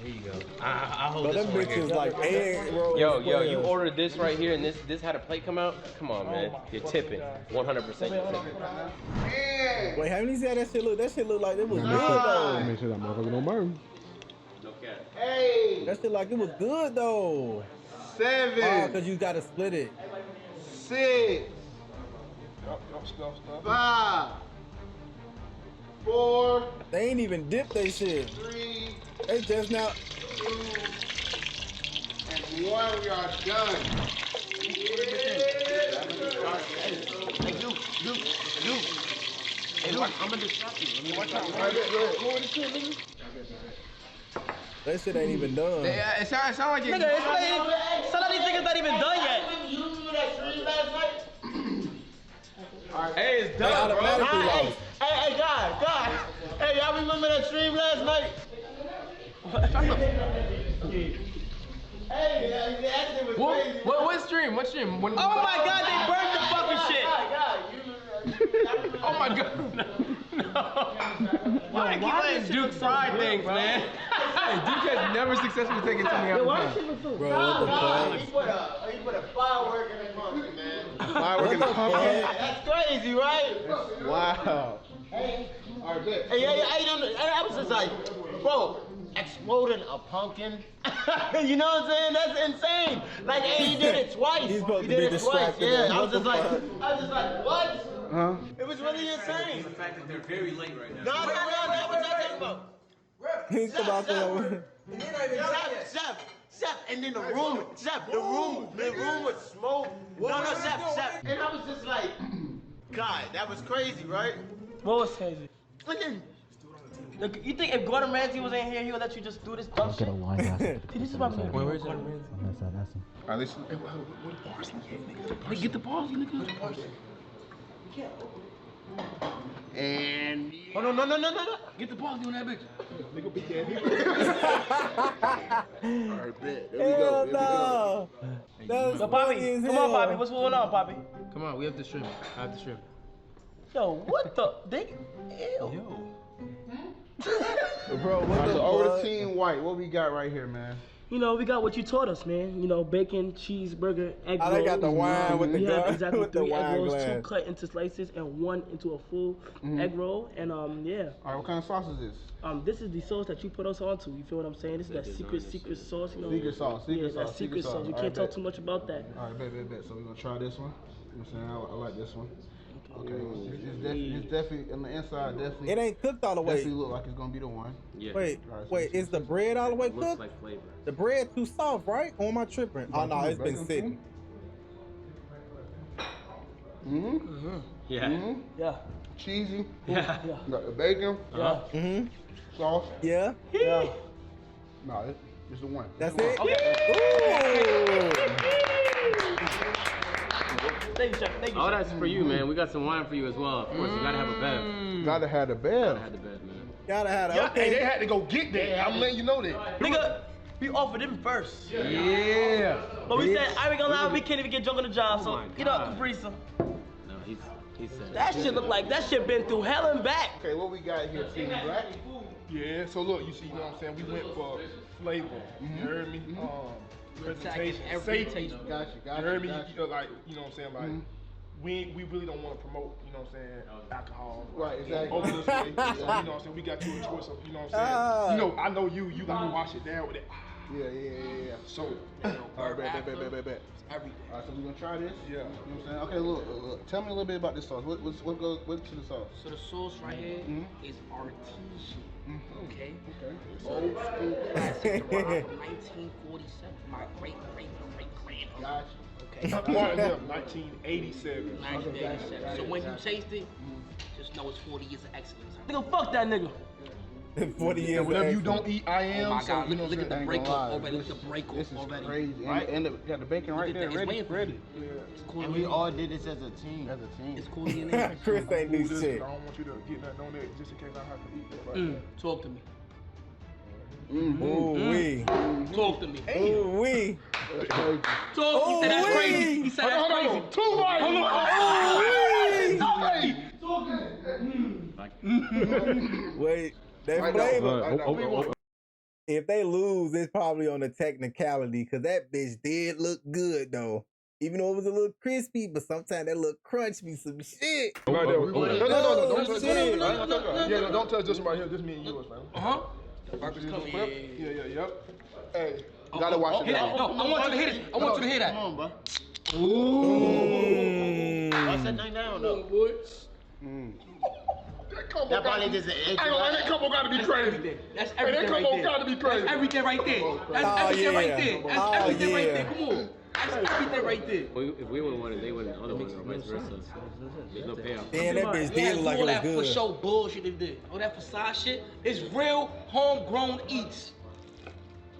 [SPEAKER 5] There you go. I hold
[SPEAKER 1] Bro,
[SPEAKER 5] this
[SPEAKER 1] them
[SPEAKER 5] one right
[SPEAKER 1] bitches
[SPEAKER 5] here.
[SPEAKER 1] like egg rolls.
[SPEAKER 5] Yo, you ordered this right here, and this had a plate come out? Come on, man. You're tipping. 100% you're tipping.
[SPEAKER 1] Wait, haven't you seen how that shit look? That shit look like it was good
[SPEAKER 11] Make
[SPEAKER 1] though.
[SPEAKER 11] sure that motherfucker don't burn.
[SPEAKER 5] No cap.
[SPEAKER 10] Hey,
[SPEAKER 1] That shit like it was good though.
[SPEAKER 10] 7,
[SPEAKER 1] Oh, cause you gotta split it.
[SPEAKER 10] 6,
[SPEAKER 8] Stuff.
[SPEAKER 10] 5, 4,
[SPEAKER 1] They ain't even dipped they shit.
[SPEAKER 10] 3,
[SPEAKER 1] They just now.
[SPEAKER 10] 2, and 1. We are done. Hey, Duke. Hey, Luke, I'm gonna disrupt you. Watch out.
[SPEAKER 1] That shit ain't even done.
[SPEAKER 4] It sound like you.
[SPEAKER 2] Nigga, some of these niggas not even done yet.
[SPEAKER 10] You remember that stream last night?
[SPEAKER 5] Hey, it's
[SPEAKER 1] They
[SPEAKER 5] done, bro.
[SPEAKER 1] automatically lost.
[SPEAKER 10] Hey, God. Hey, y'all remember that stream last night? Hey, that shit was crazy.
[SPEAKER 4] What stream? What stream? When,
[SPEAKER 2] Oh my God, they burned the fucking shit.
[SPEAKER 4] Oh my God.
[SPEAKER 5] Why keep letting Duke fry things, man?
[SPEAKER 4] Hey, Duke has never successfully taken something out of time.
[SPEAKER 1] Bro, what the fuck?
[SPEAKER 10] He put a firework in the pumpkin, man.
[SPEAKER 8] Firework in the pumpkin.
[SPEAKER 10] That's crazy, right?
[SPEAKER 8] Wow.
[SPEAKER 10] All right, good. Hey, I was just like, bro, exploding a pumpkin. You know what I'm saying? That's insane. Like, hey, he did it twice.
[SPEAKER 1] He's supposed
[SPEAKER 10] He
[SPEAKER 1] to be
[SPEAKER 10] did it twice.
[SPEAKER 1] distracted,
[SPEAKER 10] Yeah,
[SPEAKER 1] man.
[SPEAKER 10] I was
[SPEAKER 1] What the
[SPEAKER 10] just like, what?
[SPEAKER 8] Huh?
[SPEAKER 10] It was really insane.
[SPEAKER 5] The fact that they're very late right now.
[SPEAKER 10] No, what y'all talking about?
[SPEAKER 1] He's about to.
[SPEAKER 10] Chef, and then the room was smoke. No, Chef. And I was just like, God, that was crazy, right?
[SPEAKER 2] What was crazy?
[SPEAKER 10] And then,
[SPEAKER 2] Look, you think if Gordon Ramsay was in here, he would let you just do this dumb
[SPEAKER 9] Get
[SPEAKER 2] shit?
[SPEAKER 9] a wine glass.
[SPEAKER 2] See, this is why we need
[SPEAKER 4] Where is it?
[SPEAKER 2] Gordon Ramsay.
[SPEAKER 9] That's him.
[SPEAKER 8] All right, listen. Hey, what parsley at, nigga?
[SPEAKER 2] Get the balls, you nigga.
[SPEAKER 10] and
[SPEAKER 2] Oh, no. Get the balls, you on that bitch.
[SPEAKER 8] Nigga, big candy.
[SPEAKER 10] all right, bet. There we go.
[SPEAKER 1] Hell no. That was
[SPEAKER 2] Yo,
[SPEAKER 1] funny
[SPEAKER 2] Poppy,
[SPEAKER 1] as
[SPEAKER 2] come
[SPEAKER 1] hell.
[SPEAKER 2] on, Poppy. What's going on, Poppy?
[SPEAKER 4] Come on, we have to shrimp. I have to shrimp.
[SPEAKER 2] Yo, what the? They, ew.
[SPEAKER 1] Bro, what the
[SPEAKER 10] So over
[SPEAKER 1] fuck?
[SPEAKER 10] to Team White, what we got right here, man?
[SPEAKER 2] You know, we got what you taught us, man. You know, bacon, cheeseburger, egg rolls.
[SPEAKER 1] Oh, they got the wine with the
[SPEAKER 2] We have
[SPEAKER 1] gun-
[SPEAKER 2] exactly
[SPEAKER 1] with the
[SPEAKER 2] 3 egg
[SPEAKER 1] wine
[SPEAKER 2] rolls,
[SPEAKER 1] glass.
[SPEAKER 2] 2 cut into slices, and 1 into a full egg roll. And yeah.
[SPEAKER 6] All right, what kind of sauce is this?
[SPEAKER 2] This is the sauce that you put us onto. You feel what I'm saying? This is that secret sauce. You know.
[SPEAKER 6] Secret sauce, secret
[SPEAKER 2] yeah,
[SPEAKER 6] sauce,
[SPEAKER 2] that secret sauce. We
[SPEAKER 6] All
[SPEAKER 2] can't
[SPEAKER 6] right,
[SPEAKER 2] talk too much about that.
[SPEAKER 6] All right, bet. So we're gonna try this one. You know what I'm saying? I like this one. Okay, it's definitely on the inside. Definitely.
[SPEAKER 1] It ain't cooked all the way.
[SPEAKER 6] Definitely look like it's gonna be the one.
[SPEAKER 5] Yeah.
[SPEAKER 1] Wait,
[SPEAKER 6] All right, so
[SPEAKER 1] wait, is the bread all the way
[SPEAKER 5] It looks
[SPEAKER 1] cooked?
[SPEAKER 5] like flavor.
[SPEAKER 1] The bread too soft, right? Or am I tripping? Oh no, it's been sitting.
[SPEAKER 5] Yeah.
[SPEAKER 2] Yeah.
[SPEAKER 6] Cheesy.
[SPEAKER 5] Yeah.
[SPEAKER 6] Got the bacon.
[SPEAKER 2] Yeah.
[SPEAKER 6] Sauce.
[SPEAKER 1] Yeah.
[SPEAKER 2] Yeah.
[SPEAKER 6] No, it's the one.
[SPEAKER 1] That's
[SPEAKER 6] It's the
[SPEAKER 1] it.
[SPEAKER 6] one.
[SPEAKER 2] Thank you, chef. Thank you.
[SPEAKER 5] All
[SPEAKER 2] chef.
[SPEAKER 5] that's for you, man. We got some wine for you as well. Of course, you gotta have a bev.
[SPEAKER 6] Gotta have the
[SPEAKER 5] Gotta
[SPEAKER 6] bell.
[SPEAKER 5] have the bev, man.
[SPEAKER 1] Gotta have it.
[SPEAKER 8] Hey,
[SPEAKER 1] Okay.
[SPEAKER 8] they had to go get that. I'm letting you know that.
[SPEAKER 2] Nigga, we offered them first.
[SPEAKER 8] Yeah.
[SPEAKER 2] But we said, I ain't gonna lie, we can't even get drunk on the job. So,
[SPEAKER 5] my
[SPEAKER 2] you know,
[SPEAKER 5] God.
[SPEAKER 2] Capri Sun.
[SPEAKER 5] No, he said.
[SPEAKER 2] That shit look like that shit been through hell and back.
[SPEAKER 6] Okay, what we got here, Team Black?
[SPEAKER 8] Yeah, so look, you see, you know what I'm saying? We went for flavor. You heard me? Presentation, safety.
[SPEAKER 6] Gotcha.
[SPEAKER 8] You heard me? Like, you know what I'm saying? Like, we really don't want to promote, you know what I'm saying, alcohol.
[SPEAKER 6] Right, exactly.
[SPEAKER 8] Over this way. So, you know what I'm saying? We got you a choice of, you know what I'm saying? You know, I know you like to wash it down with it.
[SPEAKER 6] Yeah.
[SPEAKER 8] So, you know,
[SPEAKER 6] All right, bet.
[SPEAKER 8] everything.
[SPEAKER 6] All right, so we're gonna try this.
[SPEAKER 8] Yeah.
[SPEAKER 6] You know what I'm saying? Okay, look. Tell me a little bit about this sauce. What goes to the sauce?
[SPEAKER 7] So the sauce right here is artesian. Okay?
[SPEAKER 6] Okay.
[SPEAKER 7] Old school classic derived from 1947. My great grandmother.
[SPEAKER 6] Gotcha.
[SPEAKER 7] Okay?
[SPEAKER 8] Part of them, 1987.
[SPEAKER 7] 1987. So when you taste it, just know it's 40 years of excellence.
[SPEAKER 2] Nigga, fuck that nigga.
[SPEAKER 1] 40 years.
[SPEAKER 8] Whatever
[SPEAKER 1] of
[SPEAKER 8] you
[SPEAKER 1] excellence.
[SPEAKER 8] don't eat, I am.
[SPEAKER 7] Oh my
[SPEAKER 8] So,
[SPEAKER 7] God,
[SPEAKER 8] you know
[SPEAKER 7] look
[SPEAKER 8] what
[SPEAKER 7] at the
[SPEAKER 8] I'm saying?
[SPEAKER 7] break off
[SPEAKER 6] lie.
[SPEAKER 7] already. Look at the break
[SPEAKER 6] This
[SPEAKER 7] off
[SPEAKER 6] is
[SPEAKER 7] already.
[SPEAKER 6] crazy.
[SPEAKER 7] Right?
[SPEAKER 6] And got the bacon right there.
[SPEAKER 7] It's waiting for
[SPEAKER 6] Ready.
[SPEAKER 7] you. It's cool.
[SPEAKER 10] And we all did this as a team.
[SPEAKER 7] It's cool in there.
[SPEAKER 1] Chris ain't do
[SPEAKER 8] Move this,
[SPEAKER 1] shit.
[SPEAKER 8] I don't want you to get nothing on that just in case I have to eat that right
[SPEAKER 7] Talk to me.
[SPEAKER 1] Ooh wee.
[SPEAKER 7] Talk to me.
[SPEAKER 1] Ooh wee.
[SPEAKER 7] Talk. He said that's
[SPEAKER 1] Ooh-wee.
[SPEAKER 7] crazy. He said that's crazy.
[SPEAKER 8] Hold on. Two right.
[SPEAKER 1] Wait, that
[SPEAKER 6] I know.
[SPEAKER 1] flavor. If they lose, it's probably on the technicality, cause that bitch did look good though. Even though it was a little crispy, but sometimes that look crunchy, some shit.
[SPEAKER 8] No, don't touch
[SPEAKER 1] shit.
[SPEAKER 8] Yeah, don't touch this one right here. This me and yours, man. Yeah, yep. Hey,
[SPEAKER 6] You gotta wash it
[SPEAKER 7] Hit that.
[SPEAKER 6] down.
[SPEAKER 7] No, I want you to hit it. I want you to hit that.
[SPEAKER 10] Come on, bro.
[SPEAKER 1] Ooh.
[SPEAKER 10] Wash that thing down, though.
[SPEAKER 8] that
[SPEAKER 10] probably just an edge.
[SPEAKER 8] That couple gotta be crazy.
[SPEAKER 7] That's
[SPEAKER 8] Hey, that
[SPEAKER 7] everything right
[SPEAKER 8] couple
[SPEAKER 7] there.
[SPEAKER 8] gotta be crazy.
[SPEAKER 7] That's everything right there. That's
[SPEAKER 1] Oh,
[SPEAKER 7] everything right
[SPEAKER 1] yeah.
[SPEAKER 7] there. That's
[SPEAKER 1] Oh,
[SPEAKER 7] everything right
[SPEAKER 1] yeah.
[SPEAKER 7] there. Come on. That's everything right there.
[SPEAKER 5] If we would have won it, they would have other ones or vice versa. There's no payoff.
[SPEAKER 1] Damn, that bitch did look like it
[SPEAKER 7] all
[SPEAKER 1] was
[SPEAKER 7] that for
[SPEAKER 1] good.
[SPEAKER 7] show bullshit they did. All that facade shit is real homegrown eats.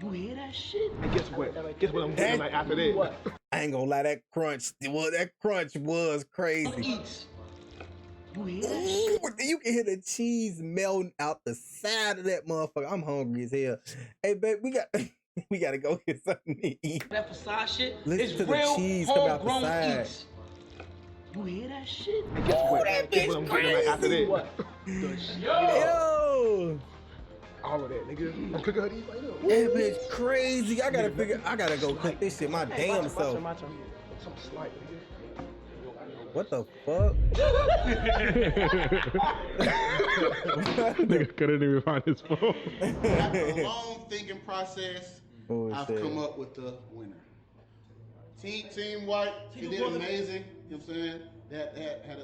[SPEAKER 7] You hear that shit?
[SPEAKER 8] And guess what? Guess what I'm doing like after that?
[SPEAKER 1] I ain't gonna lie, that crunch was crazy.
[SPEAKER 7] Eats. You hear that shit?
[SPEAKER 1] Ooh, you can hear the cheese melting out the side of that motherfucker. I'm hungry as hell. Hey, babe, we gotta go get something to eat.
[SPEAKER 7] That facade shit
[SPEAKER 1] Listen
[SPEAKER 7] is
[SPEAKER 1] to the
[SPEAKER 7] real
[SPEAKER 1] cheese come out the
[SPEAKER 7] homegrown
[SPEAKER 1] side.
[SPEAKER 7] eats. You hear that shit?
[SPEAKER 8] And guess what?
[SPEAKER 1] that
[SPEAKER 8] Guess what
[SPEAKER 1] bitch
[SPEAKER 8] I'm doing like after
[SPEAKER 1] crazy.
[SPEAKER 8] that?
[SPEAKER 1] Yo,
[SPEAKER 8] All of that, nigga. I'm cooking her these right now.
[SPEAKER 1] that bitch crazy. I gotta go cook this shit my damn self.
[SPEAKER 8] Some slight, nigga.
[SPEAKER 1] What the fuck?
[SPEAKER 11] Nigga couldn't even find his phone.
[SPEAKER 6] After a long thinking process,
[SPEAKER 1] Oh,
[SPEAKER 6] I've
[SPEAKER 1] shit.
[SPEAKER 6] come up with the winner. Team White, he did amazing. You know what I'm saying? That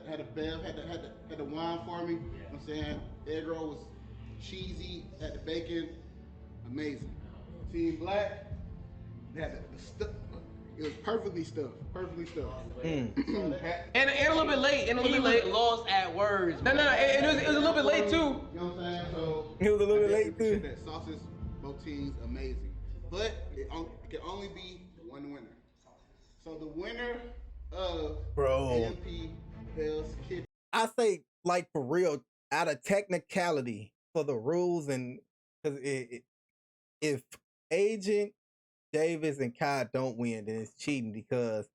[SPEAKER 6] had a bev, had the wine for me. You know what I'm saying? Egg roll was cheesy, had the bacon, amazing. Team Black, they had the stuff. It was perfectly stuffed.
[SPEAKER 7] And a little bit late. And a little bit late.
[SPEAKER 2] Lost at words.
[SPEAKER 7] No. It was a little bit late too.
[SPEAKER 6] You know what I'm saying? So
[SPEAKER 1] It was a little bit
[SPEAKER 6] I
[SPEAKER 1] late
[SPEAKER 6] definitely
[SPEAKER 1] too.
[SPEAKER 6] said that sauces, both teams, amazing. But it can only be one winner. So the winner of AMP Hell's Kitchen.
[SPEAKER 1] I say, like, for real, out of technicality for the rules, and because if Agent Davis and Kai don't win, then it's cheating, because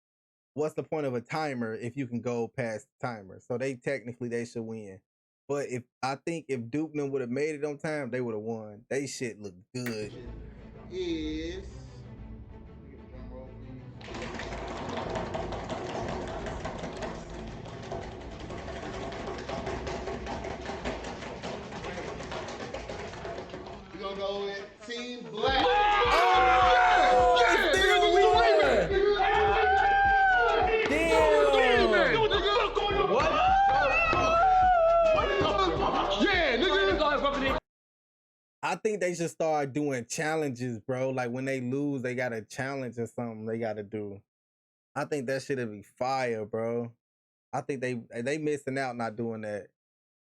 [SPEAKER 1] what's the point of a timer if you can go past the timer? So they should win. But I think if Duke would have made it on time, they would have won. They shit look good.
[SPEAKER 6] Is
[SPEAKER 1] think they should start doing challenges, bro. Like when they lose, they got a challenge or something they got to do. I think that shit'll be fire, bro. I think they missing out not doing that,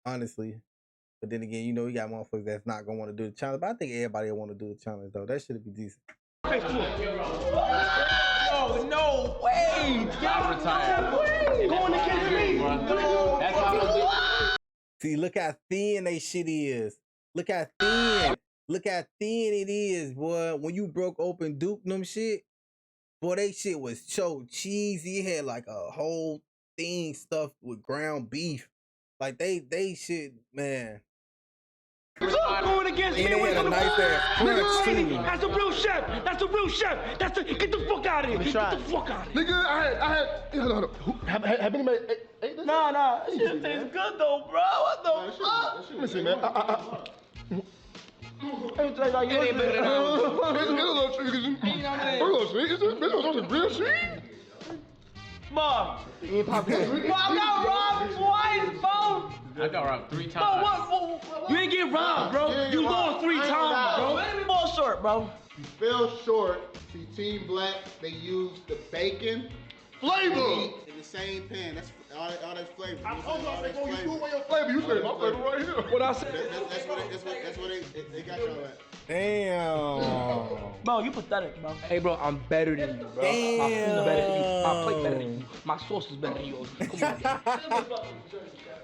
[SPEAKER 1] honestly. But then again, you know, you got motherfuckers that's not gonna want to do the challenge. But I think everybody will want to do the challenge though. That should be decent.
[SPEAKER 2] Oh, no way!
[SPEAKER 5] I'm retired.
[SPEAKER 2] Going against me!
[SPEAKER 5] That's how
[SPEAKER 1] See, look how thin they shit is. Look how thin. Look how thin it is, boy. When you broke open Duke them shit, boy, they shit was so cheesy. It had like a whole thing stuffed with ground beef. Like they shit, man.
[SPEAKER 2] Going against me.
[SPEAKER 1] And they had a nice ass crunch too.
[SPEAKER 2] That's a real chef. That's a real chef. Get the fuck out of here. Get the fuck out of here.
[SPEAKER 8] Nigga, I had. Have anybody ate this?
[SPEAKER 2] Nah. This shit tastes good though, bro. What the fuck?
[SPEAKER 8] Listen, man.
[SPEAKER 2] It ain't better than ours.
[SPEAKER 8] It's a little sweet. It's a real sweet.
[SPEAKER 2] Mom. I got robbed twice, bro.
[SPEAKER 5] I got robbed 3 times.
[SPEAKER 2] Bro, what? You ain't get robbed, bro. You lost 3 times, bro. You fall short, bro.
[SPEAKER 6] You fell short. See, Team Black, they use the bacon
[SPEAKER 8] Flavor!
[SPEAKER 6] in the same pan. That's all that flavor.
[SPEAKER 8] I told you, I said, you threw away your flavor. You said, my flavor right here. What I said?
[SPEAKER 6] That's what they got y'all at.
[SPEAKER 1] Damn.
[SPEAKER 2] Bro, you pathetic, bro.
[SPEAKER 7] Hey, bro, I'm better than you, bro.
[SPEAKER 1] Damn.
[SPEAKER 7] My food's better than you. My plate better than you. My sauce is better than yours. Come on, man.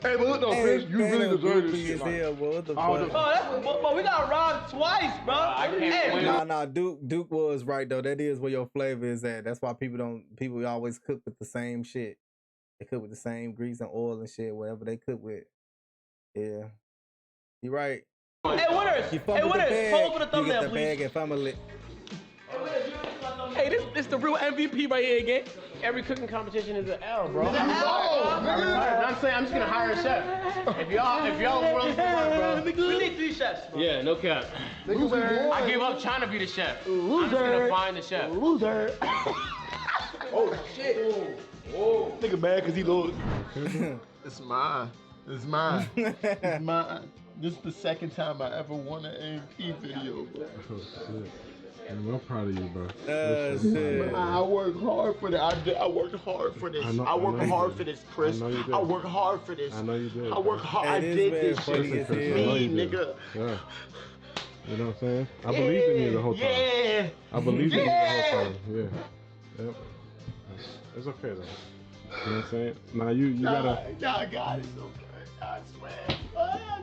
[SPEAKER 8] Hey, but look though, Chris, you really deserve this shit.
[SPEAKER 1] Hell, bro. What the
[SPEAKER 2] Bro, we got robbed twice, bro.
[SPEAKER 5] I can't win.
[SPEAKER 1] Nah, Duke was right though. That is where your flavor is at. That's why people always cook with the same shit. They cook with the same grease and oil and shit, whatever they cook with. Yeah. You right.
[SPEAKER 2] Hey, winners!
[SPEAKER 1] You
[SPEAKER 2] Hey, winners! Hold for the
[SPEAKER 1] you
[SPEAKER 2] thumbnail,
[SPEAKER 1] get the bag
[SPEAKER 2] please.
[SPEAKER 1] and fumble it.
[SPEAKER 7] Hey, this the real MVP right here again.
[SPEAKER 5] Every cooking competition is an L, bro.
[SPEAKER 2] It's an L,
[SPEAKER 5] I'm saying I'm just gonna hire a chef. If y'all willing to work, bro.
[SPEAKER 2] We need 3 chefs, bro.
[SPEAKER 5] Yeah, no cap. I give up trying to be the chef. I'm just gonna find the chef.
[SPEAKER 2] Loser.
[SPEAKER 8] Oh, shit. Whoa. Nigga mad because he lost.
[SPEAKER 10] It's mine. It's mine. It's mine. This is the second time I ever won an AMP video, bro.
[SPEAKER 11] Oh, shit. I'm proud of you, bro.
[SPEAKER 1] Shit.
[SPEAKER 10] I worked hard for that. I worked hard for this. I worked hard for this, Chris.
[SPEAKER 11] I know you did.
[SPEAKER 10] I worked hard for this.
[SPEAKER 11] I know you did.
[SPEAKER 10] I worked hard. I
[SPEAKER 1] Hey,
[SPEAKER 10] did
[SPEAKER 1] this
[SPEAKER 10] this
[SPEAKER 1] man
[SPEAKER 10] shit
[SPEAKER 1] funny
[SPEAKER 10] for
[SPEAKER 1] as hell.
[SPEAKER 10] me,
[SPEAKER 11] I know you did.
[SPEAKER 10] nigga.
[SPEAKER 11] Yeah. You know what I'm saying? I believed in you the whole time.
[SPEAKER 10] Yeah.
[SPEAKER 11] I believed in you the whole time. Yeah. Yep. It's okay though. You know what I'm saying? Now you gotta.
[SPEAKER 10] Y'all got it so good. I swear.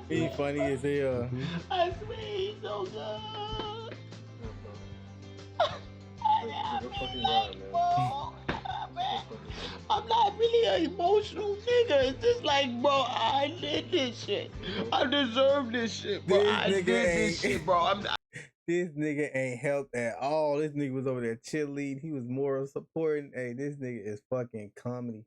[SPEAKER 1] He funny as hell.
[SPEAKER 10] I swear he's so good. I'm not really an emotional nigga. It's just like, bro, I did this shit. I deserve this shit, bro.
[SPEAKER 1] This
[SPEAKER 10] I did
[SPEAKER 1] nigga
[SPEAKER 10] this
[SPEAKER 1] ain't-
[SPEAKER 10] shit, bro. I'm not.
[SPEAKER 1] This nigga ain't helped at all. This nigga was over there cheerleading. He was moral supporting. Hey, this nigga is fucking comedy.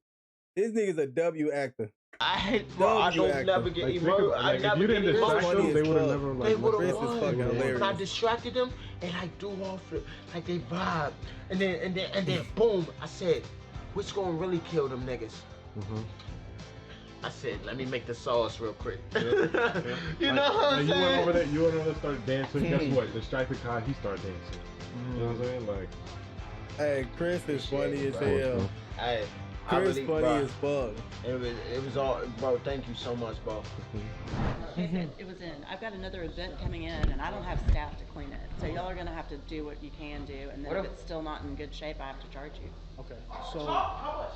[SPEAKER 1] This nigga's a W actor.
[SPEAKER 10] I hate, bro. I don't
[SPEAKER 1] actor.
[SPEAKER 10] never get
[SPEAKER 11] Like,
[SPEAKER 10] emotional. I
[SPEAKER 11] if
[SPEAKER 10] never
[SPEAKER 11] you
[SPEAKER 10] get
[SPEAKER 11] didn't distract
[SPEAKER 10] emotional.
[SPEAKER 11] them, they would have never
[SPEAKER 10] They
[SPEAKER 11] like.
[SPEAKER 10] would've
[SPEAKER 1] Chris is
[SPEAKER 10] won.
[SPEAKER 1] fucking hilarious.
[SPEAKER 10] When I distracted them and I do off it, like they vibe, and then boom, I said, what's gonna really kill them niggas? I said, let me make the sauce real quick. You know what I'm
[SPEAKER 11] Like, you went
[SPEAKER 10] saying?
[SPEAKER 11] over there, started dancing. Guess what? Distracted Kai, he started dancing. You know what I'm saying? Like,
[SPEAKER 1] Hey, Chris is funny as
[SPEAKER 10] Shit,
[SPEAKER 1] hell.
[SPEAKER 10] Hey, I
[SPEAKER 1] Chris
[SPEAKER 10] really,
[SPEAKER 1] funny
[SPEAKER 10] bro,
[SPEAKER 1] as fuck.
[SPEAKER 10] It was all, bro. Thank you so much, bro.
[SPEAKER 12] It was in. I've got another event coming in, and I don't have staff to clean it. So y'all are gonna have to do what you can do, and then if it's still not in good shape, I have to charge you.
[SPEAKER 13] Okay, so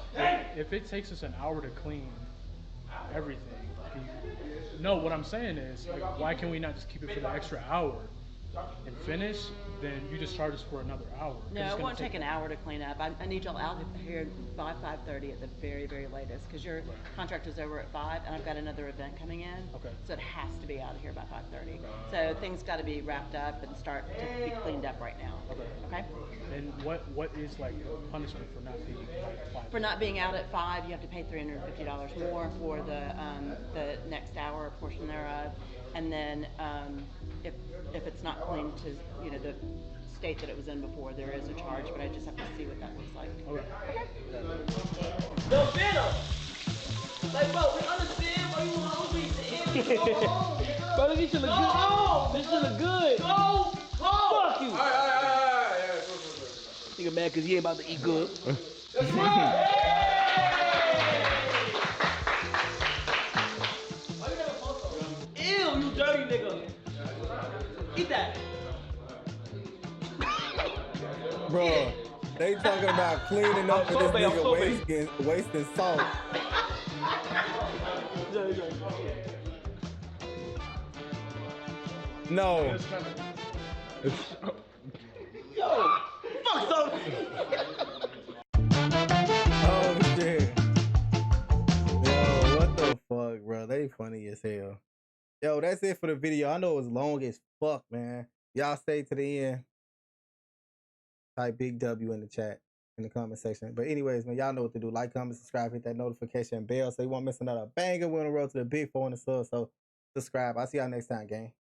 [SPEAKER 13] if it takes us an hour to clean everything, no, what I'm saying is, like, why can we not just keep it for the extra hour and finish? Then you just charge us for another hour.
[SPEAKER 12] No, it won't take an hour to clean up. I need y'all out here by 5:30 at the very, very latest, because your contract is over at 5, and I've got another event coming in.
[SPEAKER 13] Okay.
[SPEAKER 12] So it has to be out of here by 5:30. So things got to be wrapped up and start to be cleaned up right now. Okay.
[SPEAKER 13] And what is like punishment for not being like 5?
[SPEAKER 12] For not being out at 5, you have to pay $350 more for the next hour portion thereof, and then if it's not cleaned to the state that it was in before, there is a charge, but I just have to see what that looks like.
[SPEAKER 13] Okay.
[SPEAKER 2] Yo, Fanum! Like, bro, we understand, bro, you hungry. Go home, nigga.
[SPEAKER 7] Bro,
[SPEAKER 2] Oh, this shit look good. Oh, this shit look good. Go. Fuck you. All right. Nigga mad because he ain't about to eat good. Ew, you dirty nigga. Eat that.
[SPEAKER 1] Bro, they talking about cleaning up and this nigga wasting salt. No.
[SPEAKER 2] Yo, fuck something.
[SPEAKER 1] Oh shit. Yo, what the fuck, bro? They funny as hell. Yo, that's it for the video. I know it was long as fuck, man. Y'all stay to the end. Type big W in the chat, in the comment section. But anyways, man, y'all know what to do. Like, comment, subscribe, hit that notification bell so you won't miss another banger. We're on the road to the big 400 subs. So subscribe. I'll see y'all next time, gang.